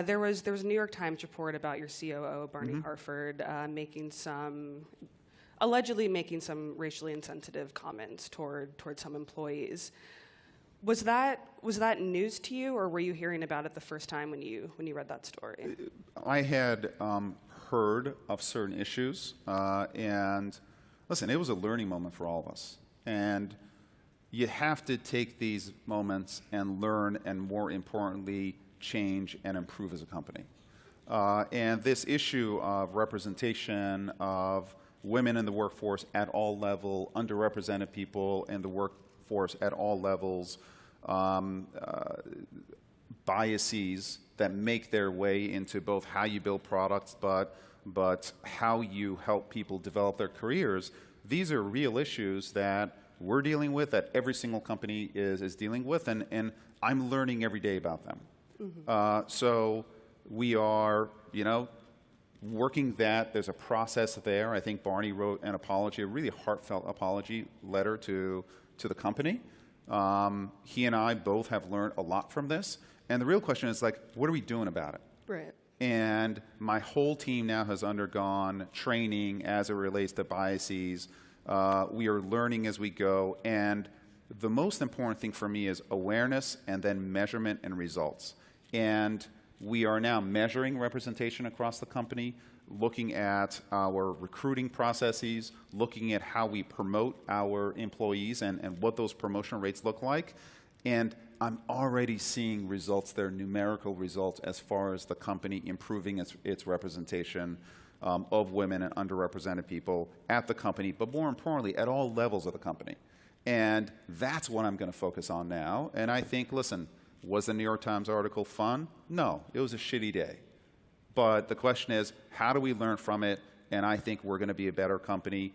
there was a New York Times report about your COO, Barney Harford, allegedly making some racially insensitive comments toward some employees. Was that news to you, or were you hearing about it the first time when you read that story? I had heard of certain issues, and listen, it was a learning moment for all of us. And you have to take these moments and learn, and more importantly, change and improve as a company. And this issue of representation of women in the workforce at all levels, underrepresented people in the workforce at all levels, biases that make their way into both how you build products, but how you help people develop their careers. These are real issues that we're dealing with, that every single company is dealing with, and I'm learning every day about them. So we are, working that. There's a process there. I think Barney wrote an apology, a really heartfelt apology letter to the company. He and I both have learned a lot from this. And the real question is, like, what are we doing about it? Right. And my whole team now has undergone training as it relates to biases. We are learning as we go. And the most important thing for me is awareness and then measurement and results. And we are now measuring representation across the company, looking at our recruiting processes, looking at how we promote our employees and what those promotion rates look like. And I'm already seeing results there, numerical results, as far as the company improving its representation of women and underrepresented people at the company, but more importantly, at all levels of the company. And that's what I'm going to focus on now. And I think, listen, was the New York Times article fun? No, it was a shitty day. But the question is, how do we learn from it? And I think we're going to be a better company.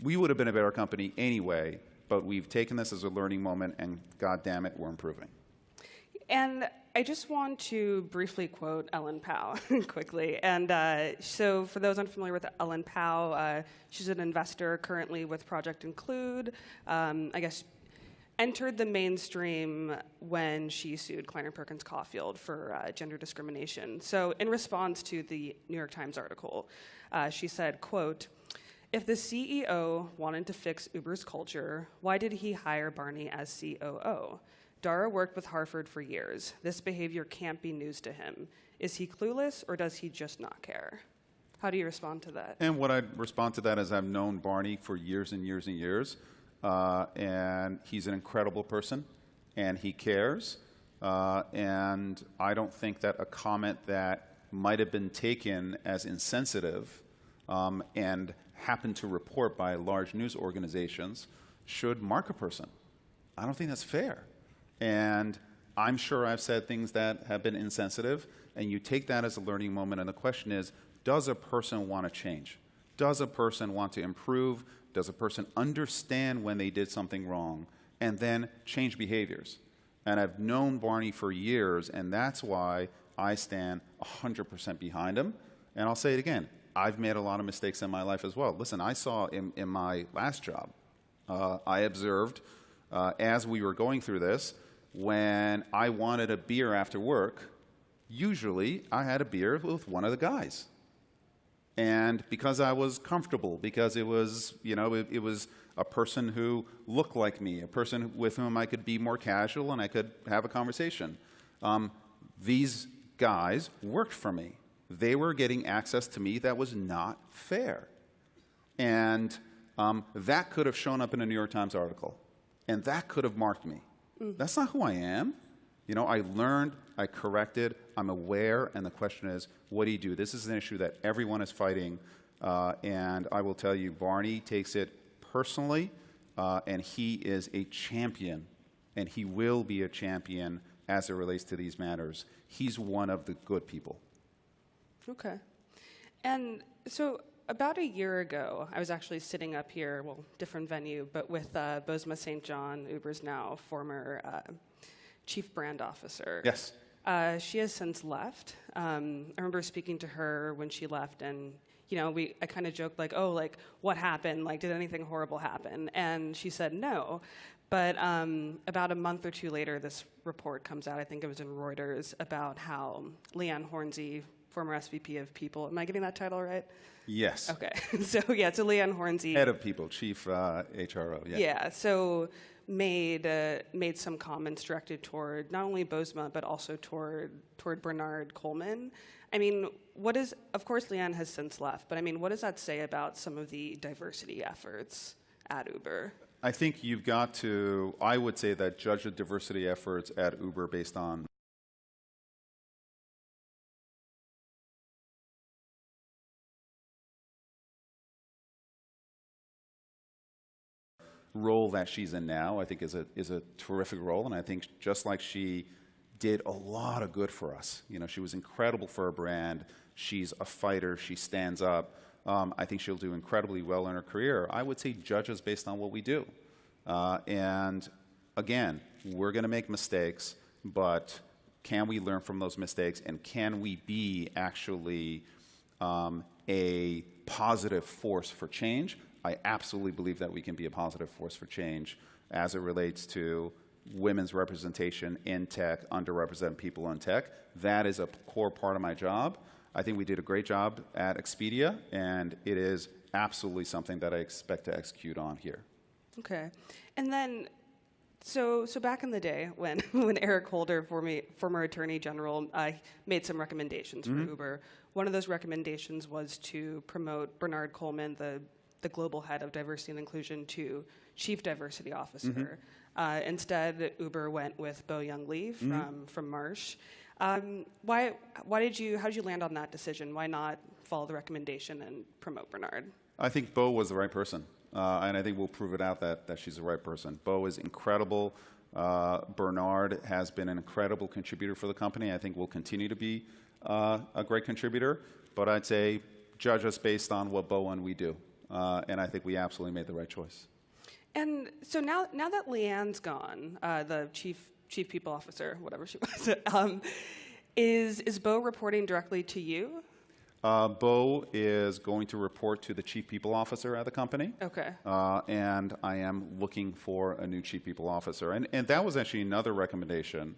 We would have been a better company anyway, but we've taken this as a learning moment, and God damn it, we're improving. And I just want to briefly quote Ellen Pao quickly. And so for those unfamiliar with Ellen Pao, she's an investor currently with Project Include. I guess entered the mainstream when she sued Kleiner Perkins Caulfield for gender discrimination. So in response to the New York Times article, she said, quote, "If the CEO wanted to fix Uber's culture, why did he hire Barney as COO? Dara worked with Harford for years. This behavior can't be news to him. Is he clueless, or does he just not care?" How do you respond to that? And what I'd respond to that is I've known Barney for years and years and years. And he's an incredible person, and he cares. And I don't think that a comment that might have been taken as insensitive and happened to report by large news organizations should mark a person. I don't think that's fair. And I'm sure I've said things that have been insensitive, and you take that as a learning moment, and the question is, does a person want to change? Does a person want to improve? Does a person understand when they did something wrong and then change behaviors? And I've known Barney for years, and that's why I stand 100% behind him. And I'll say it again, I've made a lot of mistakes in my life as well. Listen, I saw in my last job, I observed as we were going through this, when I wanted a beer after work, usually I had a beer with one of the guys. And because I was comfortable, because it was, you know, it was a person who looked like me, a person with whom I could be more casual and I could have a conversation. These guys worked for me. They were getting access to me that was not fair. And that could have shown up in a New York Times article. And that could have marked me. That's not who I am. You know, I learned, I corrected, I'm aware, and the question is, what do you do? This is an issue that everyone is fighting, and I will tell you, Barney takes it personally, and he is a champion, and he will be a champion as it relates to these matters. He's one of the good people. Okay. And so about a year ago, I was actually sitting up here, well, different venue, but with Bozoma St. John, Uber's now former chief brand officer. Yes. She has since left. I remember speaking to her when she left, and you know, I kind of joked like, "Oh, like what happened? Like, did anything horrible happen?" And she said no. But about a month or two later, this report comes out. I think it was in Reuters about how Leanne Hornsey, former SVP of People, am I getting that title right? Yes. Okay. So yeah, so Leanne Hornsey, Head of People, Chief HRO. Yeah. Yeah. So made some comments directed toward not only Bozoma but also toward Bernard Coleman. I mean, of course Leanne has since left, but I mean, what does that say about some of the diversity efforts at Uber? I think you've got to, I would say that judge the diversity efforts at Uber based on role that she's in now. I think is a terrific role, and I think just like she did a lot of good for us. You know, she was incredible for her brand. She's a fighter. She stands up. I think she'll do incredibly well in her career. I would say judge us based on what we do. And again, we're going to make mistakes, but can we learn from those mistakes, and can we be actually a positive force for change? I absolutely believe that we can be a positive force for change as it relates to women's representation in tech, underrepresented people in tech. That is a core part of my job. I think we did a great job at Expedia, and it is absolutely something that I expect to execute on here. Okay. And then, so back in the day when Eric Holder, former Attorney General, made some recommendations for Uber, one of those recommendations was to promote Bernard Coleman, the global head of diversity and inclusion, to chief diversity officer. Instead, Uber went with Bo Young Lee from Marsh. How did you land on that decision? Why not follow the recommendation and promote Bernard? I think Bo was the right person, and I think we'll prove it out that she's the right person. Bo is incredible. Bernard has been an incredible contributor for the company. I think will continue to be a great contributor, but I'd say judge us based on what Bo and we do. And I think we absolutely made the right choice. And so now that Leanne's gone, the chief people officer, whatever she was, is Bo reporting directly to you? Bo is going to report to the chief people officer at the company. Okay. And I am looking for a new chief people officer. And that was actually another recommendation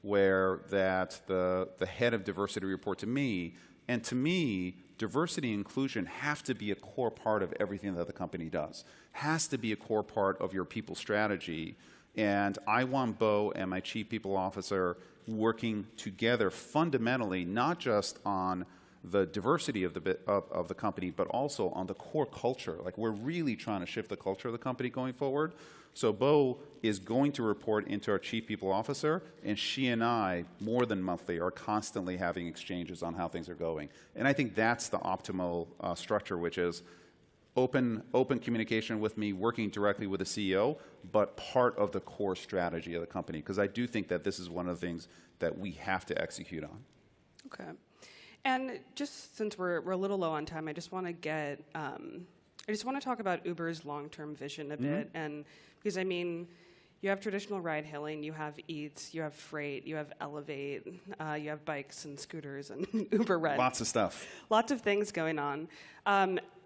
where that the head of diversity report to me. And to me, diversity and inclusion have to be a core part of everything that the company does. Has to be a core part of your people strategy. And I want Bo and my chief people officer working together fundamentally, not just on the diversity of the company, but also on the core culture. Like, we're really trying to shift the culture of the company going forward. So Bo is going to report into our Chief People Officer, and she and I, more than monthly, are constantly having exchanges on how things are going. And I think that's the optimal structure, which is open communication with me, working directly with the CEO, but part of the core strategy of the company, because I do think that this is one of the things that we have to execute on. Okay. And just since we're a little low on time, I just want to talk about Uber's long-term vision a bit. And because, I mean, you have traditional ride-hailing, you have Eats, you have Freight, you have Elevate, you have bikes and scooters and Uber Rent. Lots of stuff. Lots of things going on.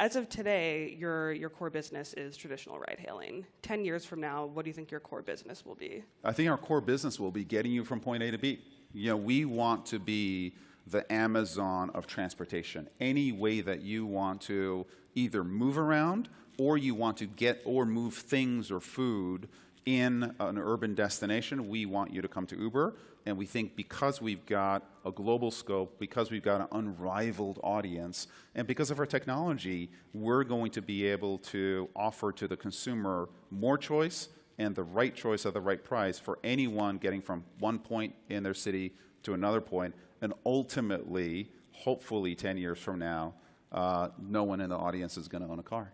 As of today, your core business is traditional ride-hailing. 10 years from now, what do you think your core business will be? I think our core business will be getting you from point A to B. You know, we want to be the Amazon of transportation. Any way that you want to either move around or you want to get or move things or food in an urban destination, we want you to come to Uber. And we think because we've got a global scope, because we've got an unrivaled audience, and because of our technology, we're going to be able to offer to the consumer more choice and the right choice at the right price for anyone getting from one point in their city to another point. And ultimately, hopefully 10 years from now, no one in the audience is going to own a car.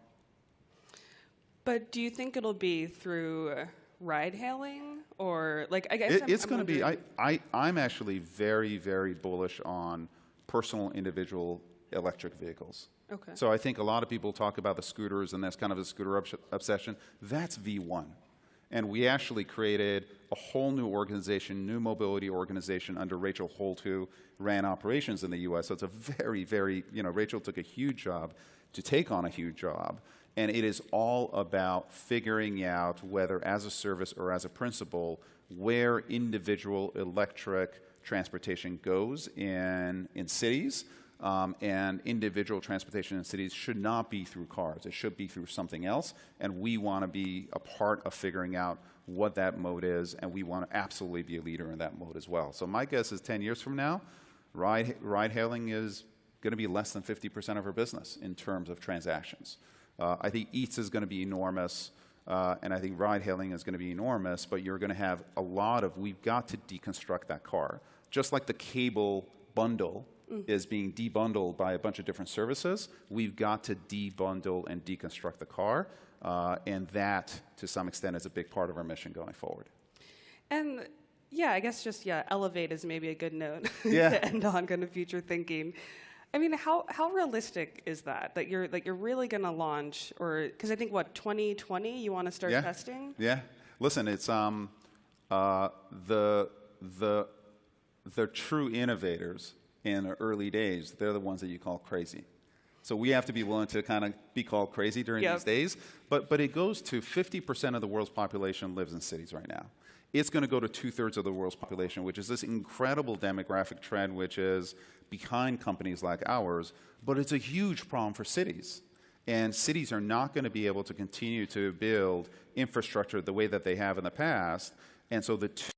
But do you think it'll be through ride-hailing? Or, like, I guess it's going to be, I'm actually very, very bullish on personal individual electric vehicles. Okay. So I think a lot of people talk about the scooters, and that's kind of a scooter obsession. That's V1. And we actually created a whole new organization, new mobility organization under Rachel Holt, who ran operations in the US. So it's a very, very, Rachel took a huge job to take on a huge job. And it is all about figuring out whether as a service or as a principle, where individual electric transportation goes in cities. And individual transportation in cities should not be through cars. It should be through something else. And we want to be a part of figuring out what that mode is, and we want to absolutely be a leader in that mode as well. So my guess is 10 years from now, ride-hailing is going to be less than 50% of our business in terms of transactions. I think Eats is going to be enormous, and I think ride-hailing is going to be enormous, but you're going to have a lot of, we've got to deconstruct that car. Just like the cable bundle is being debundled by a bunch of different services, we've got to debundle and deconstruct the car, and that, to some extent, is a big part of our mission going forward. And yeah, I guess just, Elevate is maybe a good note Yeah. to end on kind of future thinking. I mean, how realistic is that you're really going to launch, or because I think 2020 you want to start testing? Yeah. Listen, it's the true innovators in the early days. They're the ones that you call crazy. So we have to be willing to kind of be called crazy during these days. But it goes to 50% of the world's population lives in cities right now. It's going to go to 2/3 of the world's population, which is this incredible demographic trend, which is behind companies like ours. But it's a huge problem for cities. And cities are not going to be able to continue to build infrastructure the way that they have in the past. And so the two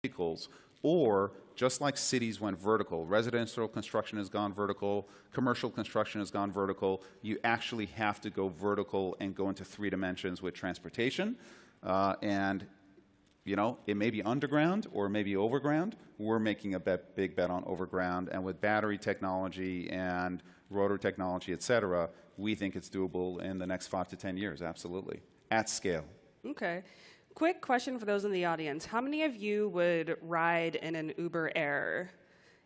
vehicles, or just like cities went vertical, residential construction has gone vertical, commercial construction has gone vertical, you actually have to go vertical and go into 3 dimensions with transportation. And it may be underground or maybe overground. We're making a big bet on overground, and with battery technology and rotor technology, et cetera, we think it's doable in the next 5 to 10 years, absolutely, at scale. Okay. Quick question for those in the audience. How many of you would ride in an Uber Air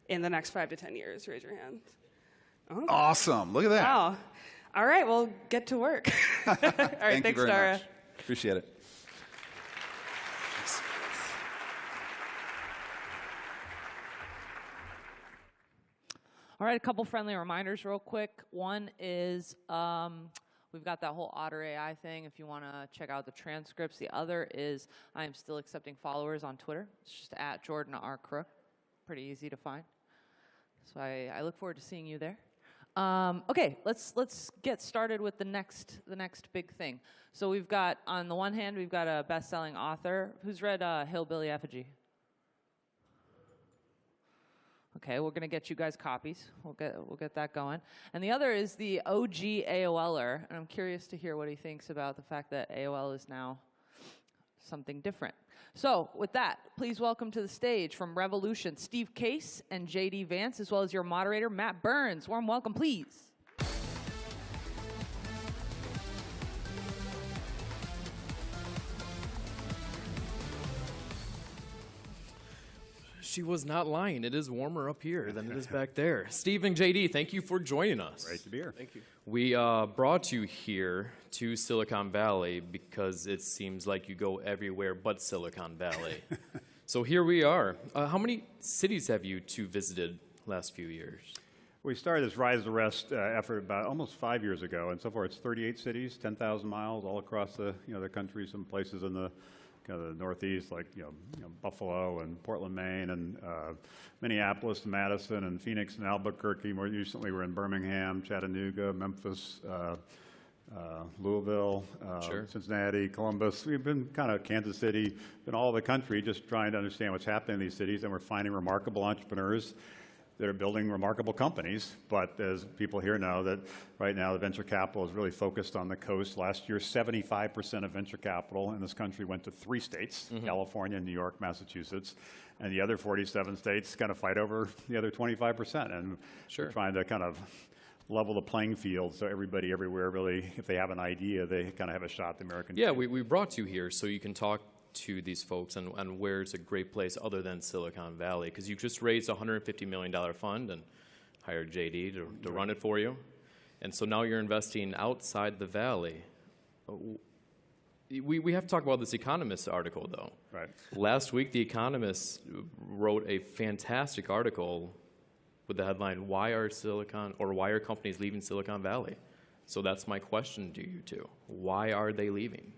in the next 5 to 10 years? Raise your hand. Oh. Awesome. Look at that. Wow. All right, well, get to work. All right, Thank thanks, you very Dara. much. Appreciate it. All right, a couple friendly reminders real quick. One is we've got that whole Otter AI thing if you want to check out the transcripts. The other is I am still accepting followers on Twitter. It's just at Jordan R. Crook. Pretty easy to find. So I look forward to seeing you there. Okay, let's get started with the next big thing. So we've got, on the one hand, we've got a best-selling author. Who's read Hillbilly Effigy? Okay, we're gonna get you guys copies. We'll get that going. And the other is the OG AOLer, and I'm curious to hear what he thinks about the fact that AOL is now something different. So with that, please welcome to the stage from Revolution, Steve Case and JD Vance, as well as your moderator, Matt Burns. Warm welcome, please. She was not lying. It is warmer up here than it is back there. Steve and JD, thank you for joining us. Great to be here. Thank you. We brought you here to Silicon Valley because it seems like you go everywhere but Silicon Valley. So here we are. How many cities have you two visited last few years? We started this Rise the Rest effort about almost 5 years ago, and so far it's 38 cities, 10,000 miles all across the the country. Some places in the kind of the Northeast, like Buffalo and Portland, Maine, and Minneapolis and Madison and Phoenix and Albuquerque. More recently, we're in Birmingham, Chattanooga, Memphis, Louisville, Cincinnati, Columbus. We've been kind of Kansas City, been all over the country, just trying to understand what's happening in these cities, and we're finding remarkable entrepreneurs that are building remarkable companies. But as people here know, that right now the venture capital is really focused on the coast. Last year, 75% of venture capital in this country went to 3 states, California, New York, Massachusetts, and the other 47 states kind of fight over the other 25%. And we're trying to kind of level the playing field so everybody everywhere really, if they have an idea, they kind of have a shot at the American dream. Yeah, we brought you here so you can talk to these folks and where's a great place other than Silicon Valley, because you just raised a $150 million fund and hired JD to run it for you. And so now you're investing outside the Valley. We have to talk about this Economist article, though. Right. Last week, The Economist wrote a fantastic article with the headline, why are companies leaving Silicon Valley? So that's my question to you two. Why are they leaving?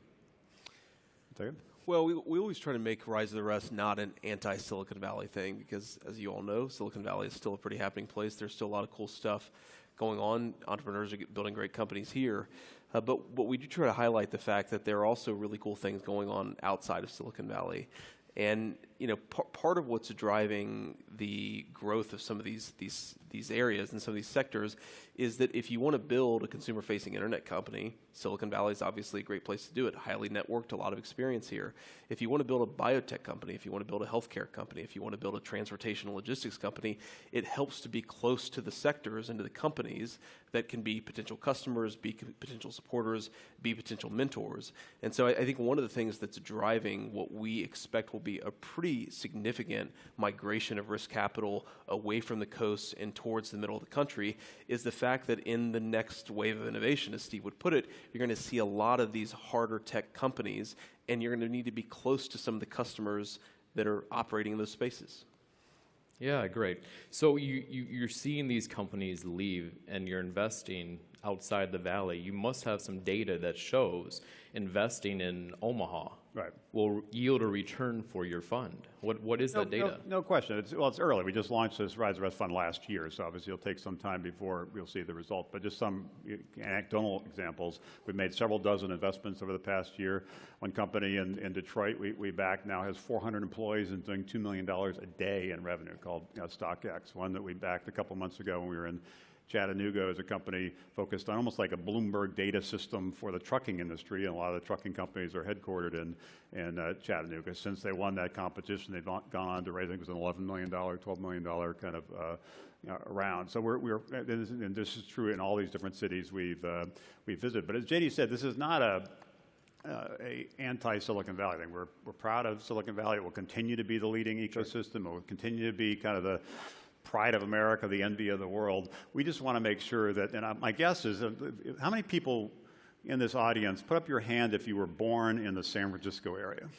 Well, we always try to make Rise of the Rest not an anti-Silicon Valley thing because, as you all know, Silicon Valley is still a pretty happening place. There's still a lot of cool stuff going on. Entrepreneurs are building great companies here. But we do try to highlight the fact that there are also really cool things going on outside of Silicon Valley. And part of what's driving the growth of some of these areas and some of these sectors is that if you want to build a consumer-facing internet company, Silicon Valley is obviously a great place to do it. Highly networked, a lot of experience here. If you want to build a biotech company, if you want to build a healthcare company, if you want to build a transportation and logistics company, it helps to be close to the sectors and to the companies that can be potential customers, be potential supporters, be potential mentors. And so I think one of the things that's driving what we expect will be a pretty significant migration of risk capital away from the coast and towards the middle of the country is the fact that in the next wave of innovation, as Steve would put it, you're going to see a lot of these harder tech companies, and you're going to need to be close to some of the customers that are operating in those spaces. Yeah, great. So you're seeing these companies leave, and you're investing outside the Valley. You must have some data that shows investing in Omaha will yield a return for your fund. What is that data? No question. It's early. We just launched this Rise the Rest fund last year, so obviously it'll take some time before we'll see the result. But just some anecdotal examples. We've made several dozen investments over the past year. One company in Detroit we backed now has 400 employees and doing $2 million a day in revenue called StockX. One that we backed a couple months ago when we were in Chattanooga is a company focused on almost like a Bloomberg data system for the trucking industry, and a lot of the trucking companies are headquartered in Chattanooga. Since they won that competition, they've gone on to raise, I think it was an $11 million, $12 million kind of round. So and this is true in all these different cities we've visited. But as JD said, this is not a anti-Silicon Valley thing. We're proud of Silicon Valley. It will continue to be the leading ecosystem. It will continue to be kind of the pride of America, the envy of the world. We just want to make sure that, and my guess is, how many people in this audience, put up your hand if you were born in the San Francisco area?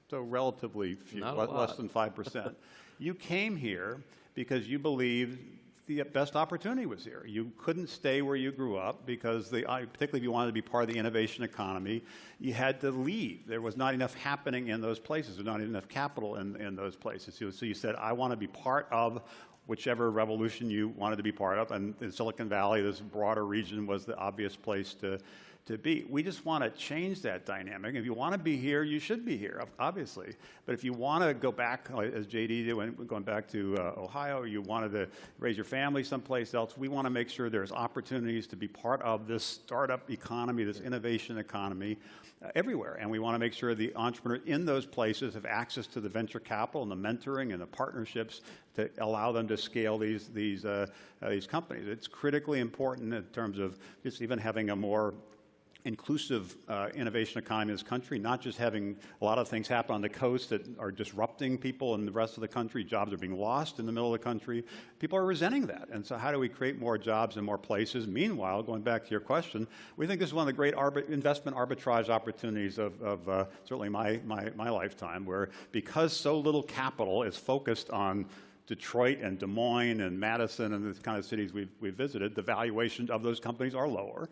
So relatively few, less than 5%. You came here because you believed the best opportunity was here. You couldn't stay where you grew up because, particularly if you wanted to be part of the innovation economy, you had to leave. There was not enough happening in those places. There was not enough capital in those places. So you said, I want to be part of whichever revolution you wanted to be part of. And in Silicon Valley, this broader region was the obvious place to be. We just want to change that dynamic. If you want to be here, you should be here, obviously. But if you want to go back, as JD did, going back to Ohio, you wanted to raise your family someplace else, we want to make sure there's opportunities to be part of this startup economy, this innovation economy everywhere. And we want to make sure the entrepreneurs in those places have access to the venture capital and the mentoring and the partnerships to allow them to scale these companies. It's critically important in terms of just even having a more inclusive innovation economy in this country, not just having a lot of things happen on the coast that are disrupting people in the rest of the country. Jobs are being lost in the middle of the country. People are resenting that. And so how do we create more jobs in more places? Meanwhile, going back to your question, we think this is one of the great investment arbitrage opportunities of certainly my lifetime, where because so little capital is focused on Detroit and Des Moines and Madison and the kind of cities we've visited, the valuations of those companies are lower.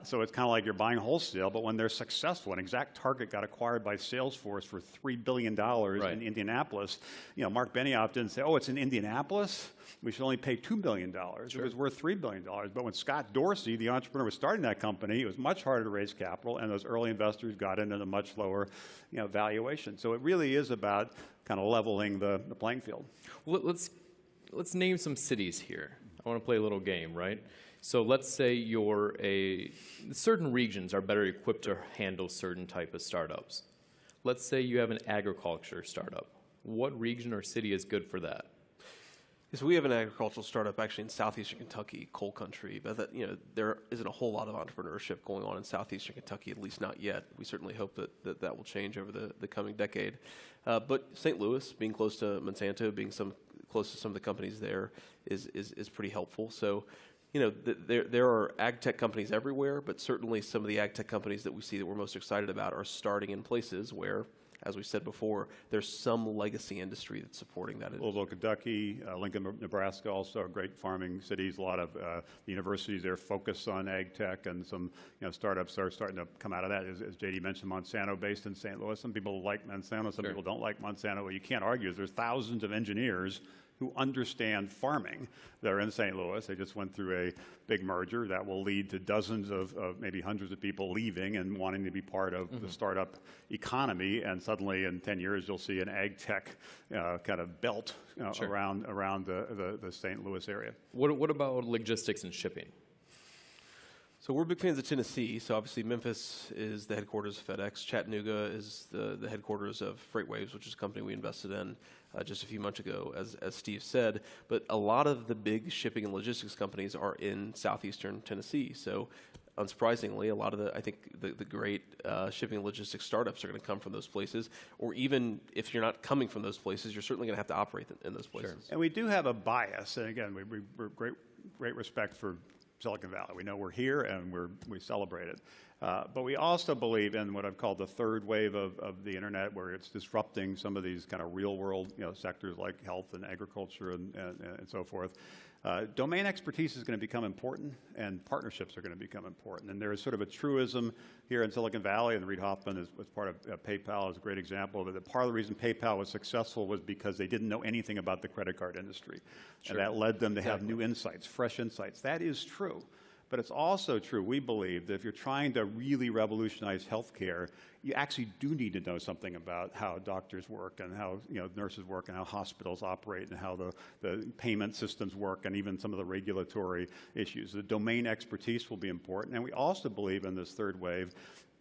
So it's kind of like you're buying wholesale, but when they're successful, and ExactTarget got acquired by Salesforce for $3 billion in Indianapolis, Mark Benioff didn't say, oh, it's in Indianapolis? We should only pay $2 billion. It was worth $3 billion. But when Scott Dorsey, the entrepreneur, was starting that company, it was much harder to raise capital, and those early investors got in at a much lower valuation. So it really is about kind of leveling the playing field. Well, let's name some cities here. I want to play a little game, right? So let's say certain regions are better equipped to handle certain type of startups. Let's say you have an agriculture startup. What region or city is good for that? So we have an agricultural startup actually in southeastern Kentucky, coal country, but there isn't a whole lot of entrepreneurship going on in southeastern Kentucky, at least not yet. We certainly hope that will change over the coming decade. But St. Louis, being close to Monsanto, being close to some of the companies there is pretty helpful. So, there are ag tech companies everywhere, but certainly some of the ag tech companies that we see that we're most excited about are starting in places where, as we said before, there's some legacy industry that's supporting that. Louisville, Kentucky, Lincoln, Nebraska, also are great farming cities. A lot of universities there focus on ag tech, and some startups are starting to come out of that. As JD mentioned, Monsanto based in St. Louis. Some people like Monsanto, some people don't like Monsanto. What you can't argue is there's thousands of engineers who understand farming that are in St. Louis. They just went through a big merger that will lead to dozens of maybe hundreds of people leaving and wanting to be part of the startup economy. And suddenly in 10 years, you'll see an ag tech kind of belt around the St. Louis area. What about logistics and shipping? So we're big fans of Tennessee. So obviously Memphis is the headquarters of FedEx. Chattanooga is the headquarters of FreightWaves, which is a company we invested in just a few months ago, as Steve said. But a lot of the big shipping and logistics companies are in southeastern Tennessee. So unsurprisingly, a lot of the great shipping and logistics startups are going to come from those places. Or even if you're not coming from those places, you're certainly going to have to operate in those places. And we do have a bias. And again, we're great respect for Silicon Valley. We know we're here and we celebrate it. But we also believe in what I've called the third wave of the internet, where it's disrupting some of these kind of real world sectors like health and agriculture and so forth. Domain expertise is going to become important, and partnerships are going to become important. And there is sort of a truism here in Silicon Valley, and Reid Hoffman was part of PayPal is a great example of it. That part of the reason PayPal was successful was because they didn't know anything about the credit card industry. And that led them to have new insights, fresh insights. That is true. But it's also true, we believe, that if you're trying to really revolutionize healthcare, you actually do need to know something about how doctors work and how nurses work and how hospitals operate and how the payment systems work and even some of the regulatory issues. The domain expertise will be important. And we also believe in this third wave,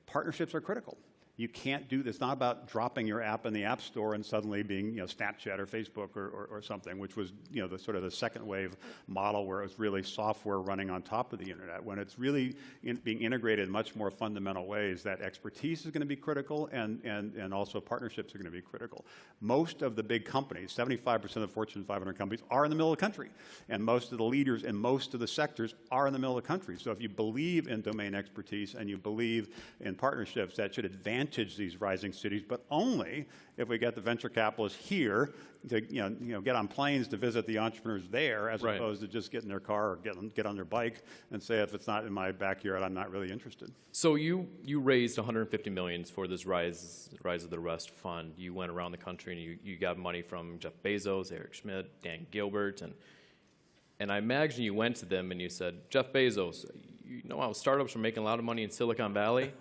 partnerships are critical. You can't do this. It's not about dropping your app in the App Store and suddenly being Snapchat or Facebook or something, which was the sort of the second wave model where it was really software running on top of the internet. When it's really being integrated in much more fundamental ways, that expertise is going to be critical and also partnerships are going to be critical. Most of the big companies, 75% of the Fortune 500 companies, are in the middle of the country. And most of the leaders in most of the sectors are in the middle of the country. So if you believe in domain expertise and you believe in partnerships, that should advantage advantage these rising cities, but only if we get the venture capitalists here to get on planes to visit the entrepreneurs there, as opposed to just get in their car or get on their bike and say, if it's not in my backyard, I'm not really interested. So you raised $150 million for this Rise of the Rest fund. You went around the country and you got money from Jeff Bezos, Eric Schmidt, Dan Gilbert, and I imagine you went to them and you said, Jeff Bezos, you know how startups are making a lot of money in Silicon Valley?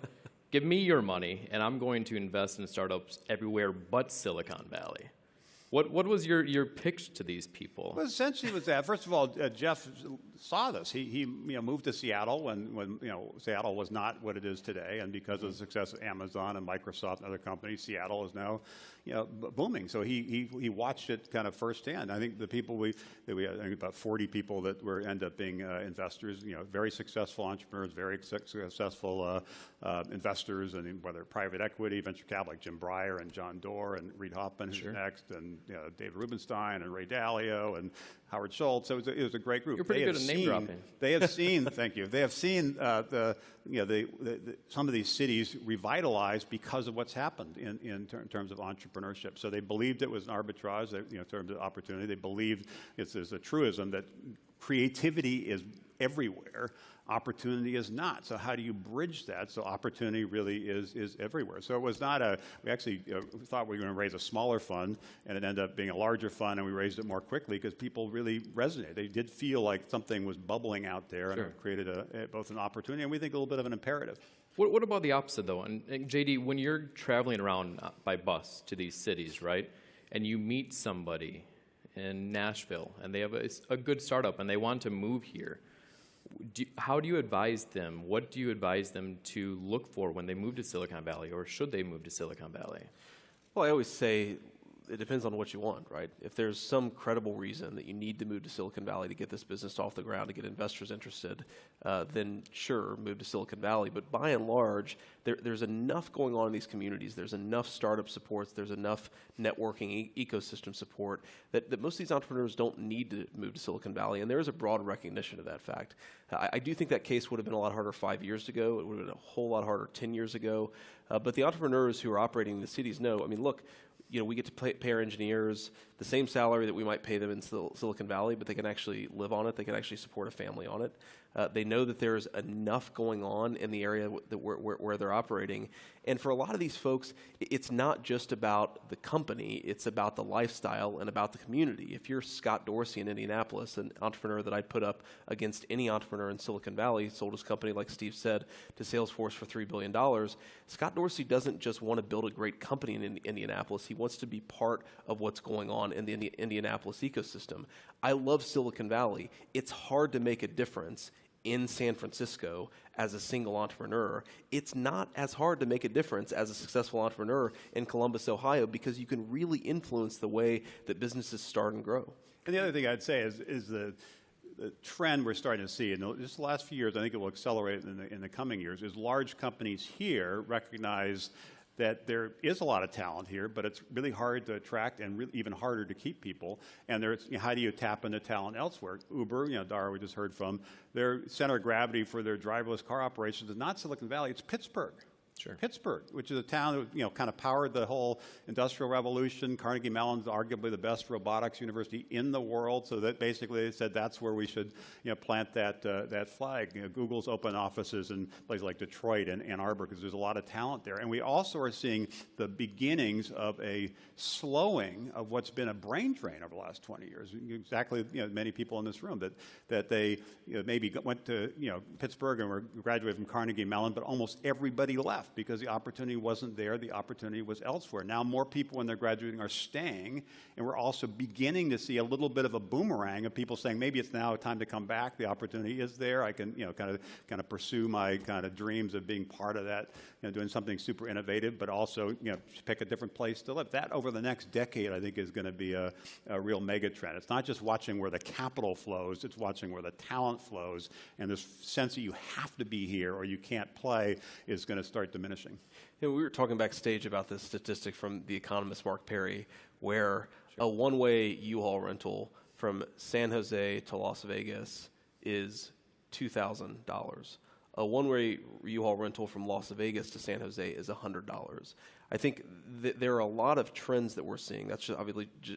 Give me your money, and I'm going to invest in startups everywhere but Silicon Valley. What was your pitch to these people? Well, essentially, was that first of all, Jeff saw this. He moved to Seattle when Seattle was not what it is today, and because of the success of Amazon and Microsoft and other companies, Seattle is now booming. So he watched it kind of firsthand. I think the people I think about 40 people that end up being investors. Very successful entrepreneurs, very successful investors, and whether private equity, venture capital, like Jim Breyer and John Doerr and Reid Hoffman, who's next, and David Rubenstein and Ray Dalio and Howard Schultz. So it was a great group. You're pretty good at name dropping. They have seen, thank you. They have seen some of these cities revitalized because of what's happened in terms of entrepreneurship. So they believed it was an arbitrage, in terms of opportunity. They believed there's a truism that creativity is everywhere. Opportunity is not. So how do you bridge that? So opportunity really is everywhere. So it was not we actually thought we were going to raise a smaller fund, and it ended up being a larger fund, and we raised it more quickly because people really resonated. They did feel like something was bubbling out there, and it created both an opportunity and we think a little bit of an imperative. What about the opposite, though? And JD, when you're traveling around by bus to these cities, right, and you meet somebody in Nashville, and they have a good startup, and they want to move here, how do you advise them? What do you advise them to look for when they move to Silicon Valley, or should they move to Silicon Valley? Well, I always say it depends on what you want, right? If there's some credible reason that you need to move to Silicon Valley to get this business off the ground, to get investors interested, then sure, move to Silicon Valley. But by and large, there's enough going on in these communities. There's enough startup supports. There's enough networking ecosystem support that most of these entrepreneurs don't need to move to Silicon Valley. And there is a broad recognition of that fact. I do think that case would have been a lot harder 5 years ago. It would have been a whole lot harder 10 years ago. But the entrepreneurs who are operating in the cities know, I mean, look, we get to pay our engineers the same salary that we might pay them in Silicon Valley, but they can actually live on it. They can actually support a family on it. They know that there's enough going on in the area where they're operating. And for a lot of these folks, it's not just about the company. It's about the lifestyle and about the community. If you're Scott Dorsey in Indianapolis, an entrepreneur that I'd put up against any entrepreneur in Silicon Valley, sold his company, like Steve said, to Salesforce for $3 billion, Scott Dorsey doesn't just want to build a great company in Indianapolis. He wants to be part of what's going on in the Indianapolis ecosystem. I love Silicon Valley. It's hard to make a difference in San Francisco as a single entrepreneur. It's not as hard to make a difference as a successful entrepreneur in Columbus, Ohio, because you can really influence the way that businesses start and grow. And the other thing I'd say is the trend we're starting to see in just the last few years, I think it will accelerate in the coming years, is large companies here recognize that there is a lot of talent here, but it's really hard to attract and even harder to keep people. And there's, how do you tap into talent elsewhere? Uber, Dara we just heard from, their center of gravity for their driverless car operations is not Silicon Valley, it's Pittsburgh. Sure. Pittsburgh, which is a town that kind of powered the whole industrial revolution. Carnegie Mellon's arguably the best robotics university in the world, so that basically they said that's where we should plant that flag. Google's open offices in places like Detroit and Ann Arbor because there's a lot of talent there. And we also are seeing the beginnings of a slowing of what's been a brain drain over the last 20 years. Exactly, many people in this room that they maybe went to Pittsburgh and were graduated from Carnegie Mellon, but almost everybody left because the opportunity wasn't there, the opportunity was elsewhere. Now more people when they're graduating are staying, and we're also beginning to see a little bit of a boomerang of people saying maybe it's now time to come back, the opportunity is there, I can kind of pursue my kind of dreams of being part of that, doing something super innovative, but also pick a different place to live. That over the next decade I think is going to be a real mega trend. It's not just watching where the capital flows, it's watching where the talent flows, and this sense that you have to be here or you can't play is going to start diminishing. We were talking backstage about this statistic from the economist Mark Perry, where a one-way U-Haul rental from San Jose to Las Vegas is $2,000. A one-way U-Haul rental from Las Vegas to San Jose is $100. I think there are a lot of trends that we're seeing. That's just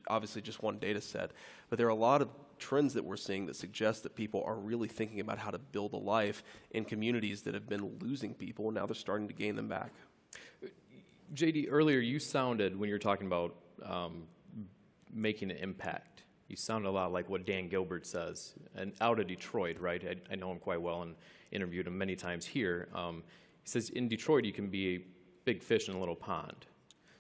obviously just one data set, but there are a lot of trends that we're seeing that suggest that people are really thinking about how to build a life in communities that have been losing people, and now they're starting to gain them back. JD, earlier you sounded, when you were talking about making an impact, you sounded a lot like what Dan Gilbert says, and out of Detroit, right? I know him quite well and interviewed him many times here. He says, in Detroit, you can be a big fish in a little pond.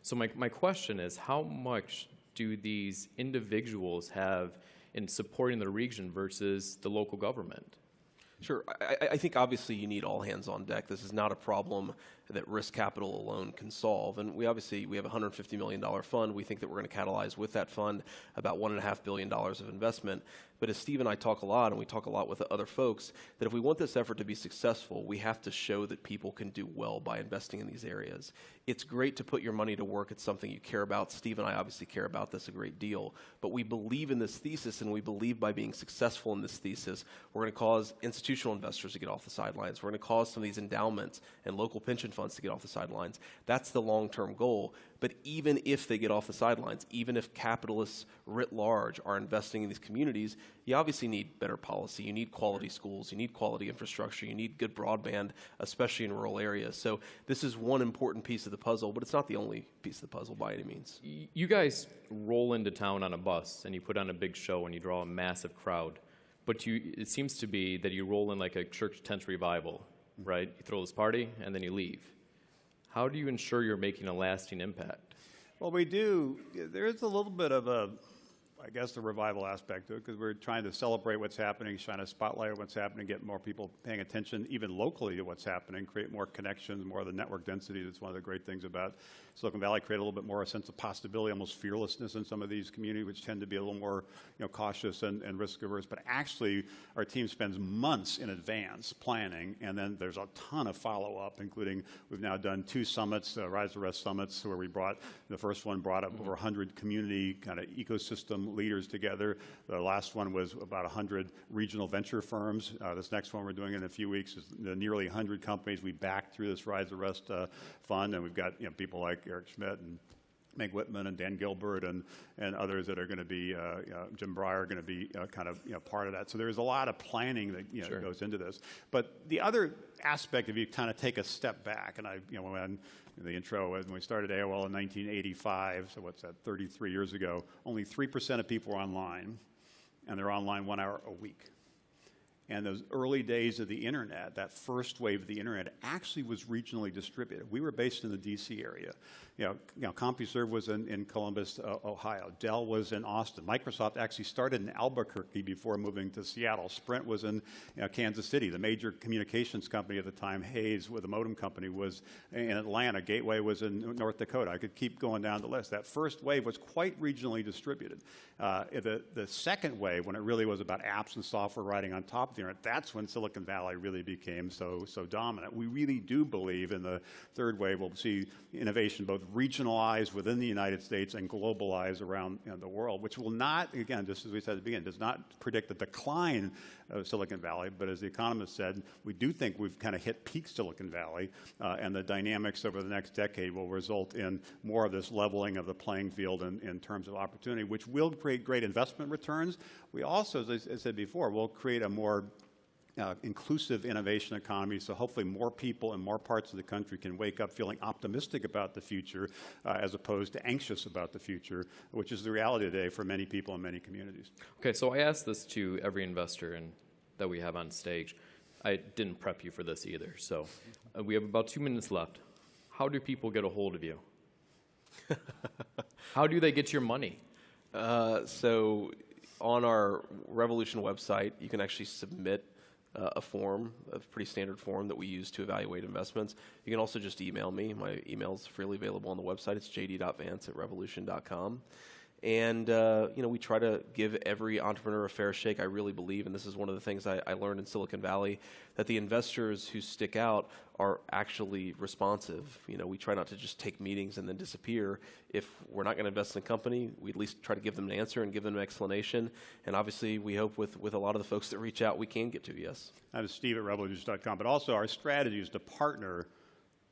So my question is, how much do these individuals have in supporting the region versus the local government? Sure. I think obviously you need all hands on deck. This is not a problem that risk capital alone can solve. And we have a $150 million fund. We think that we're going to catalyze with that fund about $1.5 billion of investment. But as Steve and I talk a lot, and we talk a lot with other folks, that if we want this effort to be successful, we have to show that people can do well by investing in these areas. It's great to put your money to work. It's something you care about. Steve and I obviously care about this a great deal. But we believe in this thesis, and we believe by being successful in this thesis, we're going to cause institutional investors to get off the sidelines. We're going to cause some of these endowments and local pension funds to get off the sidelines. That's the long-term goal. But even if they get off the sidelines, even if capitalists writ large are investing in these communities, you obviously need better policy. You need quality schools. You need quality infrastructure. You need good broadband, especially in rural areas. So this is one important piece of the puzzle, but it's not the only piece of the puzzle by any means. You guys roll into town on a bus, and you put on a big show, and you draw a massive crowd. But it seems to be that you roll in like a church tent revival, right? You throw this party, and then you leave. How do you ensure you're making a lasting impact? Well, we do. There is a little bit of a revival aspect to it, because we're trying to celebrate what's happening, shine a spotlight on what's happening, get more people paying attention, even locally, to what's happening, create more connections, more of the network density. That's one of the great things about Silicon Valley, create a little bit more a sense of possibility, almost fearlessness in some of these communities, which tend to be a little more cautious and risk-averse. But actually, our team spends months in advance planning, and then there's a ton of follow-up, including we've now done 2 summits, Rise to Rest summits, where the first one brought up over 100 community kind of ecosystem leaders together. The last one was about 100 regional venture firms. This next one we're doing in a few weeks is nearly 100 companies we backed through this Rise to Rest fund, and we've got people like Eric Schmidt and Meg Whitman and Dan Gilbert and others that are going to be, Jim Breyer, going to be part of that. So there's a lot of planning that goes into this. But the other aspect, if you kind of take a step back, and when the intro was when we started AOL in 1985, so what's that, 33 years ago, only 3% of people were online, and they're online 1 hour a week. And those early days of the internet, that first wave of the internet, actually was regionally distributed. We were based in the DC area. CompuServe was in Columbus, Ohio. Dell was in Austin. Microsoft actually started in Albuquerque before moving to Seattle. Sprint was in Kansas City. The major communications company at the time, Hayes, with the modem company, was in Atlanta. Gateway was in North Dakota. I could keep going down the list. That first wave was quite regionally distributed. The second wave, when it really was about apps and software writing on top of the internet, that's when Silicon Valley really became so dominant. We really do believe in the third wave we'll see innovation both regionalized within the United States and globalized around the world, which will not, again, just as we said at the beginning, does not predict the decline of Silicon Valley, but as the economist said, we do think we've kind of hit peak Silicon Valley, and the dynamics over the next decade will result in more of this leveling of the playing field in terms of opportunity, which will create great investment returns. We also, as I said before, will create a more inclusive innovation economy, so hopefully more people in more parts of the country can wake up feeling optimistic about the future as opposed to anxious about the future, which is the reality today for many people in many communities. Okay, so I asked this to every investor that we have on stage. I didn't prep you for this either, so we have about 2 minutes left. How do people get a hold of you? How do they get your money? So on our Revolution website, you can actually submit a form, a pretty standard form that we use to evaluate investments. You can also just email me. My email is freely available on the website. It's jd.vance@revolution.com. And we try to give every entrepreneur a fair shake. I really believe, and this is one of the things I learned in Silicon Valley, that the investors who stick out are actually responsive. We try not to just take meetings and then disappear. If we're not going to invest in a company, we at least try to give them an answer and give them an explanation. And obviously, we hope with a lot of the folks that reach out, we can get to yes. That is Steve at rebeljuice.com. But also, our strategy is to partner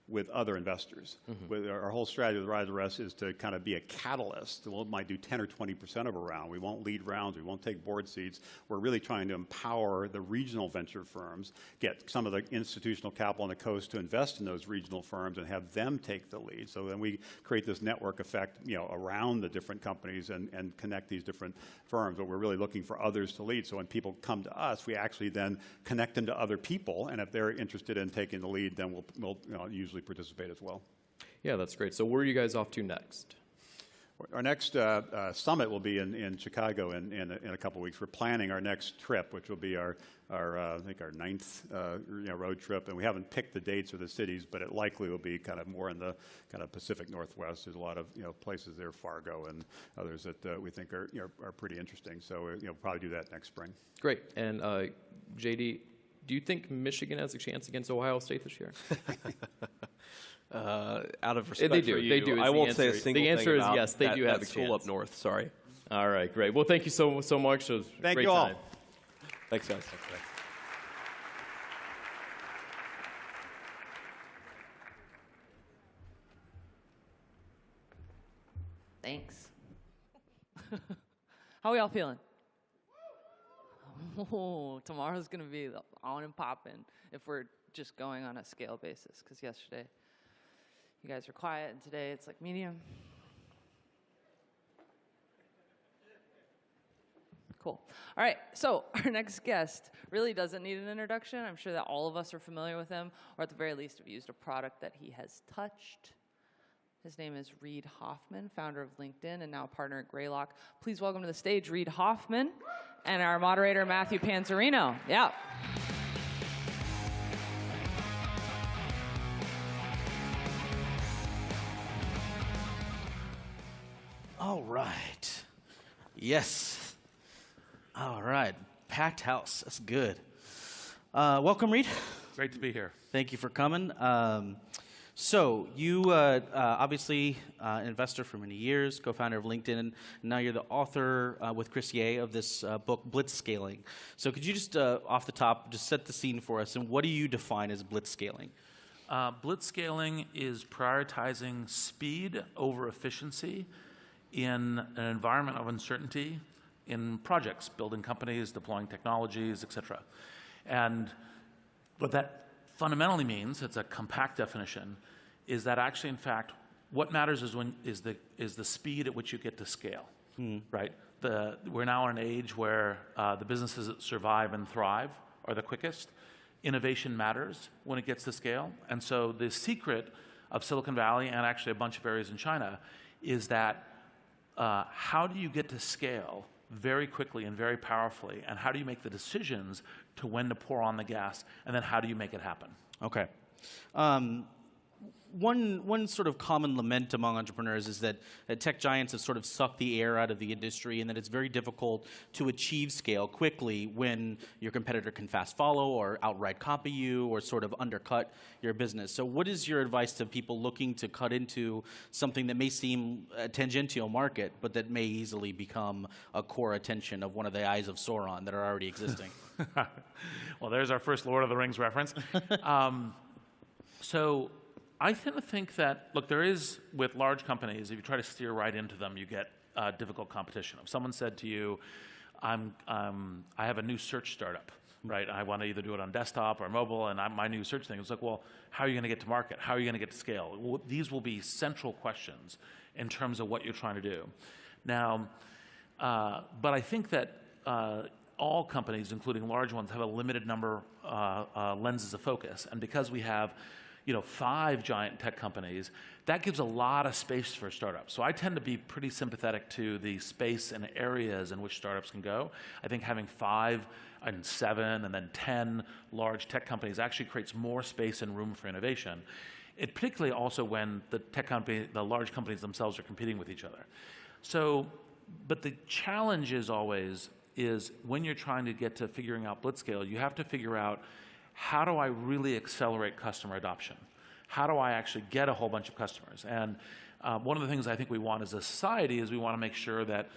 with other investors. With our whole strategy with Rise of Rest is to kind of be a catalyst. We might do 10 or 20% of a round. We won't lead rounds. We won't take board seats. We're really trying to empower the regional venture firms, get some of the institutional capital on the coast to invest in those regional firms and have them take the lead. So then we create this network effect, around the different companies and connect these different firms. But we're really looking for others to lead. So when people come to us, we actually then connect them to other people. And if they're interested in taking the lead, then we'll usually participate as well. Yeah, that's great. So where are you guys off to next? Our next summit will be in Chicago in a couple of weeks. We're planning our next trip, which will be our I think our 9th road trip, and we haven't picked the dates or the cities, but it likely will be kind of more in the kind of Pacific Northwest. There's a lot of places there, Fargo and others that we think are pretty interesting. So we'll probably do that next spring. Great. And JD, do you think Michigan has a chance against Ohio State this year? Out of respect they do. for you, They do. I won't say a single thing The answer is about yes. They do have a school chance. up north. Sorry. All right, great. Well, thank you so much. It was a Thank great you all. time. Thanks, guys. Thanks. How are y'all feeling? Oh, tomorrow's going to be on and popping if we're just going on a scale basis, because yesterday you guys were quiet and today it's like medium. Cool. All right, so our next guest really doesn't need an introduction. I'm sure that all of us are familiar with him, or at the very least have used a product that he has touched. His name is Reid Hoffman, founder of LinkedIn and now partner at Greylock. Please welcome to the stage Reid Hoffman and our moderator, Matthew Panzarino. Yeah. All right. Yes. All right. Packed house. That's good. Welcome, Reid. Great to be here. Thank you for coming. So you obviously an investor for many years, co-founder of LinkedIn, and now you're the author with Chris Ye of this book, Blitzscaling. So could you just, off the top, just set the scene for us, and what do you define as blitzscaling? Blitzscaling is prioritizing speed over efficiency in an environment of uncertainty in projects, building companies, deploying technologies, et cetera. And what that fundamentally means, it's a compact definition, is that actually, in fact, what matters is the speed at which you get to scale, right? We're now in an age where the businesses that survive and thrive are the quickest. Innovation matters when it gets to scale. And so the secret of Silicon Valley and actually a bunch of areas in China is that how do you get to scale very quickly and very powerfully, and how do you make the decisions to when to pour on the gas, and then how do you make it happen? Okay. One sort of common lament among entrepreneurs is that tech giants have sort of sucked the air out of the industry, and that it's very difficult to achieve scale quickly when your competitor can fast follow or outright copy you or sort of undercut your business. So what is your advice to people looking to cut into something that may seem a tangential market, but that may easily become a core attention of one of the eyes of Sauron that are already existing? Well, there's our first Lord of the Rings reference. So I tend to think that, look, there is, with large companies, if you try to steer right into them, you get difficult competition. If someone said to you, I have a new search startup, right? I want to either do it on desktop or mobile, and my new search thing. It's like, well, how are you going to get to market? How are you going to get to scale? Well, these will be central questions in terms of what you're trying to do. Now, but I think that all companies, including large ones, have a limited number lenses of focus. And because we have 5 giant tech companies, that gives a lot of space for startups. So I tend to be pretty sympathetic to the space and areas in which startups can go. I think having 5 and 7 and then 10 large tech companies actually creates more space and room for innovation. It particularly also when the large companies themselves are competing with each other. So but the challenge is always when you're trying to get to figuring out blitzscale, you have to figure out, how do I really accelerate customer adoption? How do I actually get a whole bunch of customers? And one of the things I think we want as a society is we want to make sure that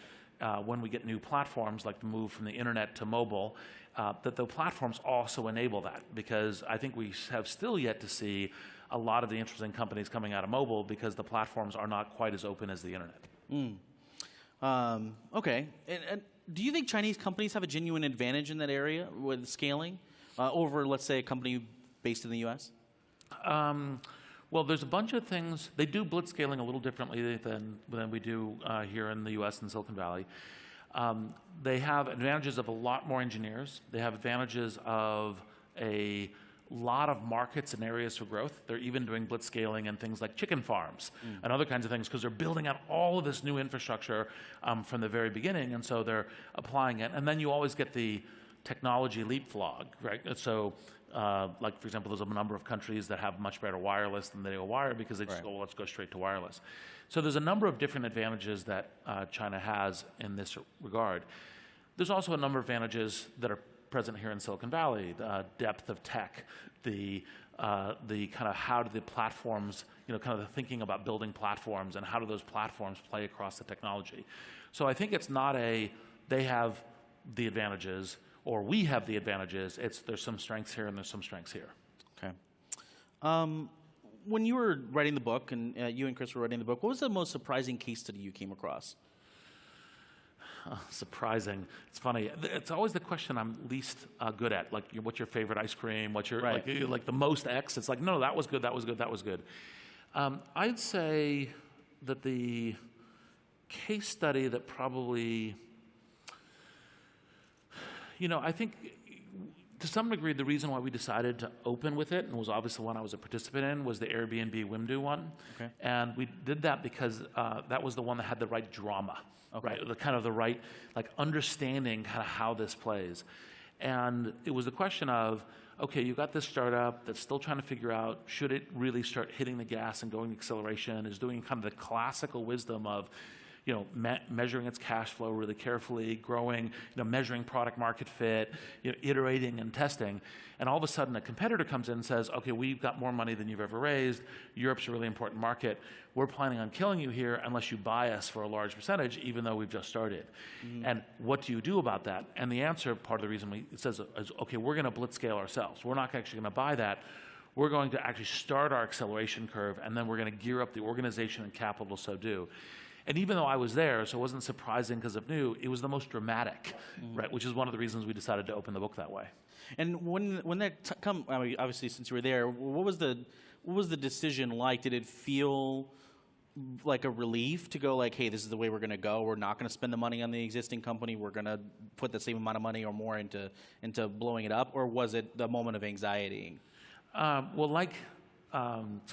when we get new platforms, like the move from the internet to mobile, that the platforms also enable that. Because I think we have still yet to see a lot of the interesting companies coming out of mobile because the platforms are not quite as open as the internet. Okay. And do you think Chinese companies have a genuine advantage in that area with scaling over, let's say, a company based in the U.S.? Well, there's a bunch of things. They do blitzscaling a little differently than we do here in the U.S. and Silicon Valley. They have advantages of a lot more engineers. They have advantages of a lot of markets and areas for growth. They're even doing blitzscaling and things like chicken farms and other kinds of things because they're building out all of this new infrastructure from the very beginning, and so they're applying it. And then you always get the technology leapfrog, right? So, like, for example, there's a number of countries that have much better wireless than they do wire because they just go, well, let's go straight to wireless. So there's a number of different advantages that China has in this regard. There's also a number of advantages that are present here in Silicon Valley, the depth of tech, the kind of how do the platforms, kind of the thinking about building platforms and how do those platforms play across the technology. So I think it's not they have the advantages or we have the advantages. There's some strengths here and there's some strengths here. Okay. When you were writing the book, and you and Chris were writing the book, what was the most surprising case study you came across? Surprising. It's funny. It's always the question I'm least good at. Like, what's your favorite ice cream? What's your like the most X? It's like, no, that was good. That was good. That was good. I'd say that the case study that probably, I think to some degree the reason why we decided to open with it, and was obviously one I was a participant in, was the Airbnb Wimdu one. Okay. And we did that because that was the one that had the right drama. Okay. Right, the right, like, understanding kind of how this plays. And it was the question of, okay, you got this startup that's still trying to figure out, should it really start hitting the gas and going acceleration, is doing kind of the classical wisdom of, measuring its cash flow really carefully, growing, measuring product market fit, iterating and testing. And all of a sudden a competitor comes in and says, okay, we've got more money than you've ever raised. Europe's a really important market. We're planning on killing you here unless you buy us for a large percentage, even though we've just started. And what do you do about that? And the answer, part of the reason it says is, okay, we're going to blitzscale ourselves. We're not actually going to buy that. We're going to actually start our acceleration curve, and then we're going to gear up the organization and capital to so do. And even though I was there, so it wasn't surprising because of new, it was the most dramatic, right? Which is one of the reasons we decided to open the book that way. And when that obviously since you were there, what was the decision like? Did it feel like a relief to go like, hey, this is the way we're going to go. We're not going to spend the money on the existing company. We're going to put the same amount of money or more into blowing it up, or was it the moment of anxiety? So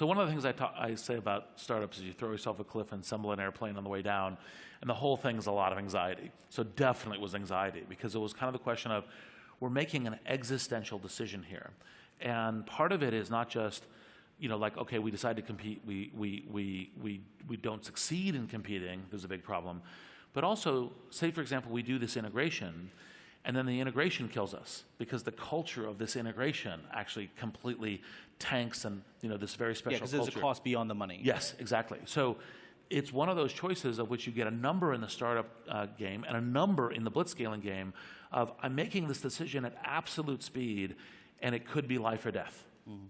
one of the things I say about startups is you throw yourself a cliff and assemble an airplane on the way down, and the whole thing is a lot of anxiety. So definitely it was anxiety, because it was kind of the question of, we're making an existential decision here. And part of it is not just, like, okay, we decide to compete, we don't succeed in competing, there's a big problem. But also, say for example, we do this integration, and then the integration kills us because the culture of this integration actually completely tanks, and this very special culture. Yeah, because there's a cost beyond the money. Yes, exactly. So it's one of those choices of which you get a number in the startup game and a number in the blitzscaling game of, I'm making this decision at absolute speed, and it could be life or death. Mm-hmm.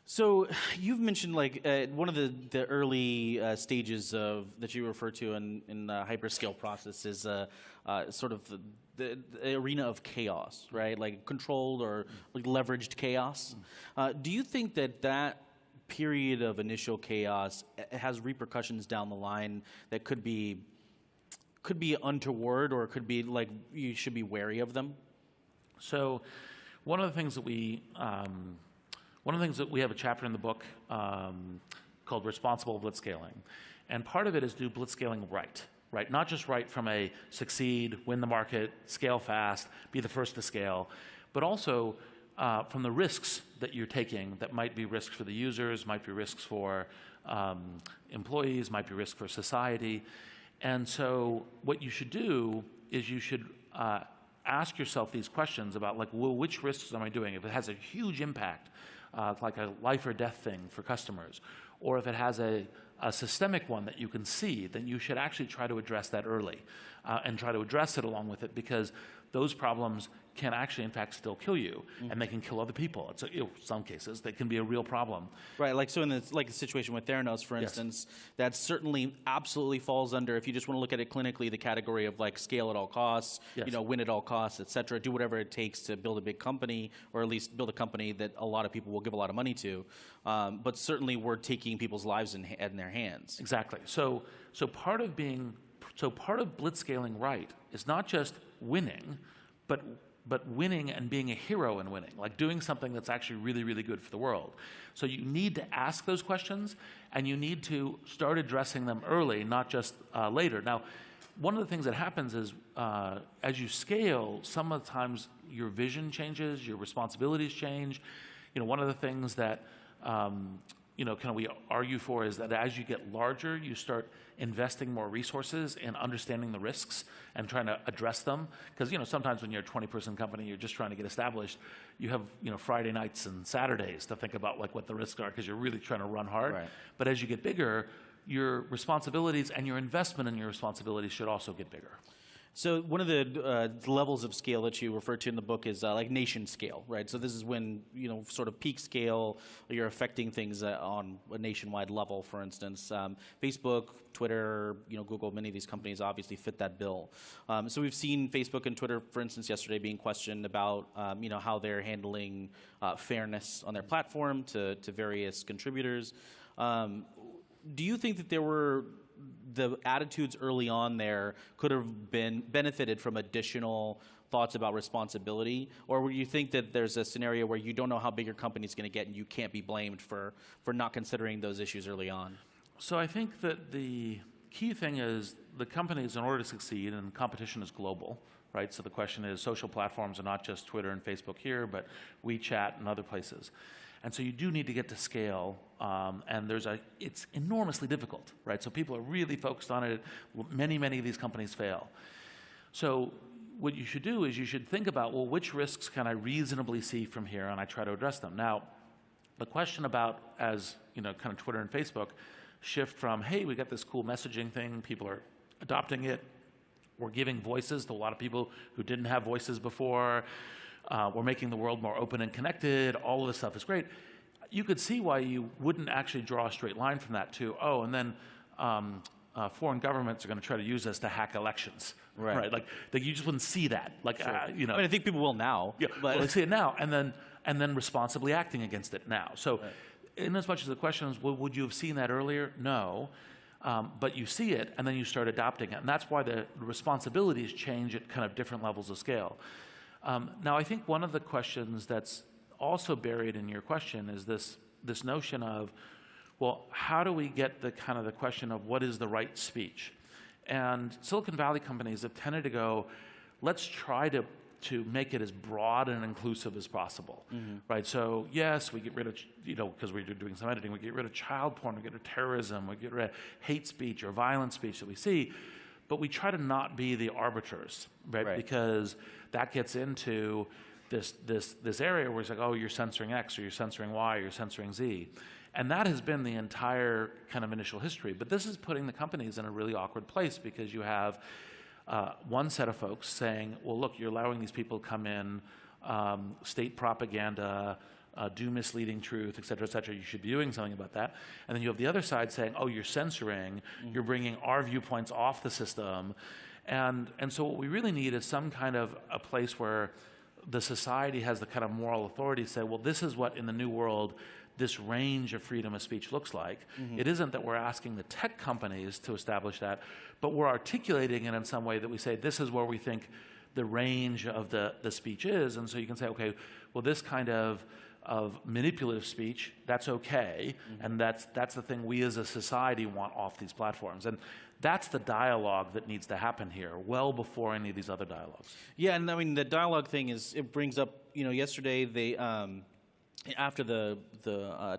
So you've mentioned one of the early stages that you refer to in the hyperscale process is sort of the arena of chaos, right? Like controlled or like leveraged chaos. Do you think that period of initial chaos has repercussions down the line that could be untoward, or could be like you should be wary of them? So one of the things that we have a chapter in the book called Responsible Blitzscaling. And part of it is do blitzscaling right? Not just right from a succeed, win the market, scale fast, be the first to scale, but also from the risks that you're taking that might be risks for the users, might be risks for employees, might be risks for society. And so what you should do is you should ask yourself these questions about, like, well, which risks am I doing? If it has a huge impact, like a life or death thing for customers, or if it has a systemic one that you can see, then you should actually try to address that early and try to address it along with it, because those problems can actually, in fact, still kill you, and they can kill other people. It's some cases, they can be a real problem. Right, like so in the situation with Theranos, for instance, that certainly absolutely falls under, if you just want to look at it clinically, the category of like scale at all costs, win at all costs, et cetera, do whatever it takes to build a big company, or at least build a company that a lot of people will give a lot of money to. But certainly we're taking people's lives in their hands. Exactly. So part of blitzscaling right is not just winning, but winning and being a hero in winning, like doing something that's actually really, really good for the world. So you need to ask those questions, and you need to start addressing them early, not just later. Now, one of the things that happens is as you scale, some of the times your vision changes, your responsibilities change. One of the things that we argue for is that as you get larger, you start investing more resources in understanding the risks and trying to address them. Because sometimes when you're a 20-person company, you're just trying to get established. You have Friday nights and Saturdays to think about like what the risks are, because you're really trying to run hard. Right. But as you get bigger, your responsibilities and your investment in your responsibilities should also get bigger. So one of the levels of scale that you refer to in the book is like nation scale, right? So this is when, sort of peak scale, you're affecting things on a nationwide level, for instance. Facebook, Twitter, Google, many of these companies obviously fit that bill. So we've seen Facebook and Twitter, for instance, yesterday being questioned about, how they're handling fairness on their platform to various contributors. Do you think that the attitudes early on there could have been benefited from additional thoughts about responsibility? Or would you think that there's a scenario where you don't know how big your company's going to get and you can't be blamed for not considering those issues early on? So I think that the key thing is the companies, in order to succeed, and competition is global, right? So the question is, social platforms are not just Twitter and Facebook here, but WeChat and other places. And so you do need to get to scale, and it's enormously difficult, right? So people are really focused on it. Many of these companies fail. So what you should do is you should think about, well, which risks can I reasonably see from here, and I try to address them. Now, the question about, as kind of Twitter and Facebook shift from, hey, we got this cool messaging thing, people are adopting it, we're giving voices to a lot of people who didn't have voices before, we're making the world more open and connected, all of this stuff is great. You could see why you wouldn't actually draw a straight line from that to, and then foreign governments are going to try to use us to hack elections. Right? Like you just wouldn't see that. Like, sure. I mean, I think people will now. Yeah, but well, they see it now, and then responsibly acting against it now. So in as much as the question is, well, would you have seen that earlier? No. But you see it, and then you start adopting it. And that's why the responsibilities change at kind of different levels of scale. Now, I think one of the questions that's also buried in your question is this notion of, well, how do we get the question of what is the right speech? And Silicon Valley companies have tended to go, let's try to make it as broad and inclusive as possible, right? So yes, we get rid of, because we're doing some editing, we get rid of child porn, we get rid of terrorism, we get rid of hate speech or violent speech that we see, but we try to not be the arbiters, right? Because that gets into this area where it's like, oh, you're censoring X, or you're censoring Y, or you're censoring Z. And that has been the entire kind of initial history. But this is putting the companies in a really awkward place, because you have one set of folks saying, well, look, you're allowing these people to come in, state propaganda, do misleading truth, et cetera, you should be doing something about that. And then you have the other side saying, oh, you're censoring, you're bringing our viewpoints off the system. And so what we really need is some kind of a place where the society has the kind of moral authority to say, well, this is what in the new world this range of freedom of speech looks like. It isn't that we're asking the tech companies to establish that, but we're articulating it in some way that we say, this is where we think the range of the speech is. And so you can say, okay, well, this kind of manipulative speech, that's okay, and that's the thing we as a society want off these platforms. And that's the dialogue that needs to happen here, well before any of these other dialogues. Yeah, and I mean, the dialogue thing it brings up, yesterday they, after the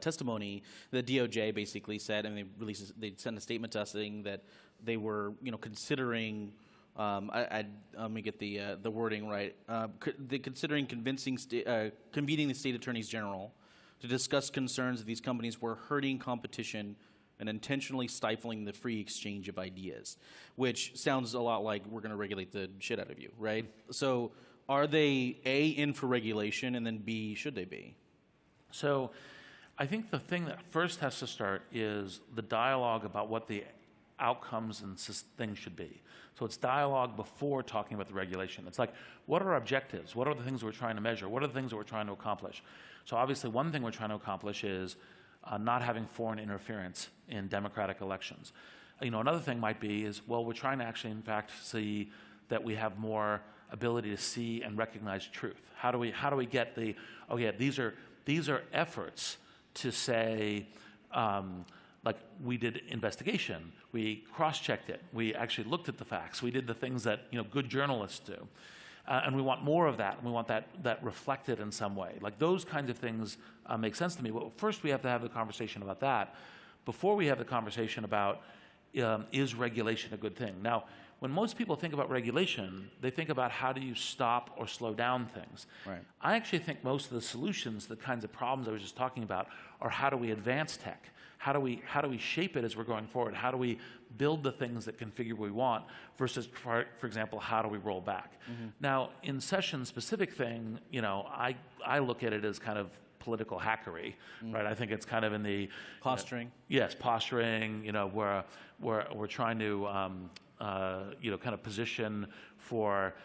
testimony, the DOJ basically said, and they sent a statement to us saying that they were, considering. Let me get the wording right. They're considering convening the state attorneys general to discuss concerns that these companies were hurting competition and intentionally stifling the free exchange of ideas, which sounds a lot like we're going to regulate the shit out of you, right? So are they, A, in for regulation, and then B, should they be? So I think the thing that first has to start is the dialogue about what the outcomes and things should be. So it's dialogue before talking about the regulation. It's like, what are our objectives? What are the things we're trying to measure? What are the things that we're trying to accomplish? So obviously one thing we're trying to accomplish is not having foreign interference in democratic elections. Another thing might be is, well, we're trying to actually, in fact, see that we have more ability to see and recognize truth. How do we get the, oh yeah, these are efforts to say, like we did investigation, we cross-checked it, we actually looked at the facts, we did the things that good journalists do. And we want more of that, and we want that reflected in some way. Like those kinds of things make sense to me. But first we have to have the conversation about that before we have the conversation about is regulation a good thing. Now, when most people think about regulation, they think about how do you stop or slow down things. Right. I actually think most of the solutions, the kinds of problems I was just talking about, are how do we advance tech? How do we shape it as we're going forward? How do we build the things that configure what we want versus, for example, how do we roll back? Mm-hmm. Now, in session-specific thing, I look at it as kind of political hackery, right? I think it's kind of in the posturing. Yes, posturing. Where we're trying to kind of position for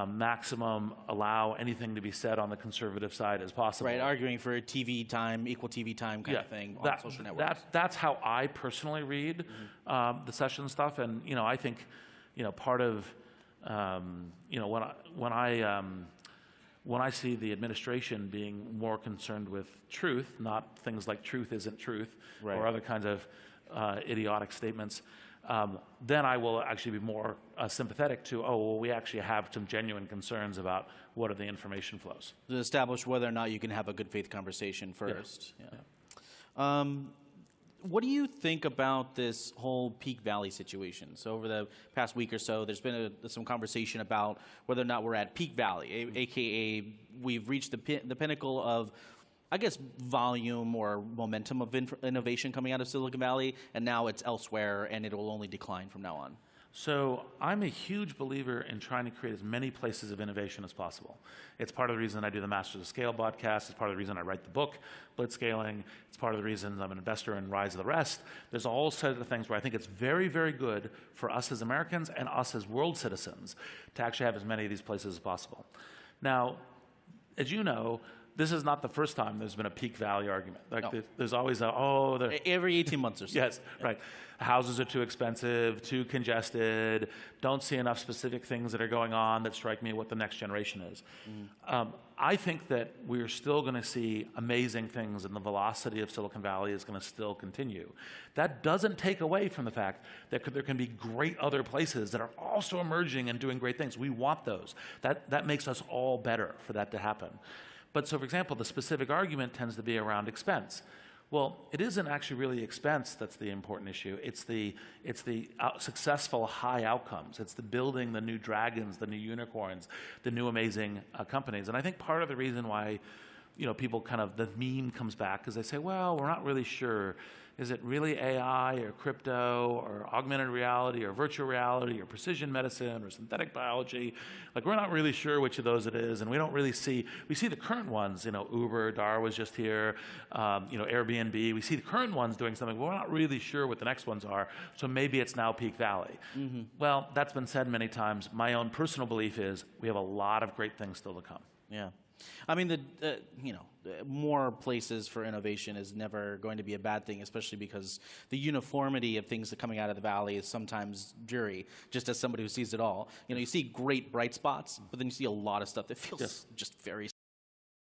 maximum allow anything to be said on the conservative side as possible. Right, arguing for TV time, equal TV time kind of thing on social networks. That's how I personally read the session stuff, and I think part of when I see the administration being more concerned with truth, not things like truth isn't truth, right, or other kinds of idiotic statements, then I will actually be more sympathetic to, we actually have some genuine concerns about what are the information flows. To establish whether or not you can have a good faith conversation first. Yeah. What do you think about this whole Peak Valley situation? So over the past week or so, there's been some conversation about whether or not we're at Peak Valley, aka we've reached the pinnacle of, I guess, volume or momentum of innovation coming out of Silicon Valley, and now it's elsewhere, and it will only decline from now on. So I'm a huge believer in trying to create as many places of innovation as possible. It's part of the reason I do the Masters of Scale podcast. It's part of the reason I write the book, Blitzscaling. It's part of the reason I'm an investor in Rise of the Rest. There's a whole set of things where I think it's very, very good for us as Americans and us as world citizens to actually have as many of these places as possible. Now, as you know, this is not the first time there's been a Peak Valley argument. Like no. There's always every 18 months or so. Yes, right. Houses are too expensive, too congested, don't see enough specific things that are going on that strike me what the next generation is. I think that we're still going to see amazing things, and the velocity of Silicon Valley is going to still continue. That doesn't take away from the fact that there can be great other places that are also emerging and doing great things. We want those. That makes us all better for that to happen. But so, for example, the specific argument tends to be around expense. Well, it isn't actually really expense that's the important issue. It's the successful high outcomes. It's the building the new dragons, the new unicorns, the new amazing companies. And I think part of the reason why people the meme comes back is they say, well, we're not really sure. Is it really AI or crypto or augmented reality or virtual reality or precision medicine or synthetic biology? Like, we're not really sure which of those it is, and we don't really see. We see the current ones, Uber, Dar was just here, Airbnb. We see the current ones doing something, but we're not really sure what the next ones are, so maybe it's now Peak Valley. Mm-hmm. Well, that's been said many times. My own personal belief is we have a lot of great things still to come. Yeah. I mean, more places for innovation is never going to be a bad thing, especially because the uniformity of things that coming out of the valley is sometimes dreary, just as somebody who sees it all. You see great bright spots, but then you see a lot of stuff that feels just very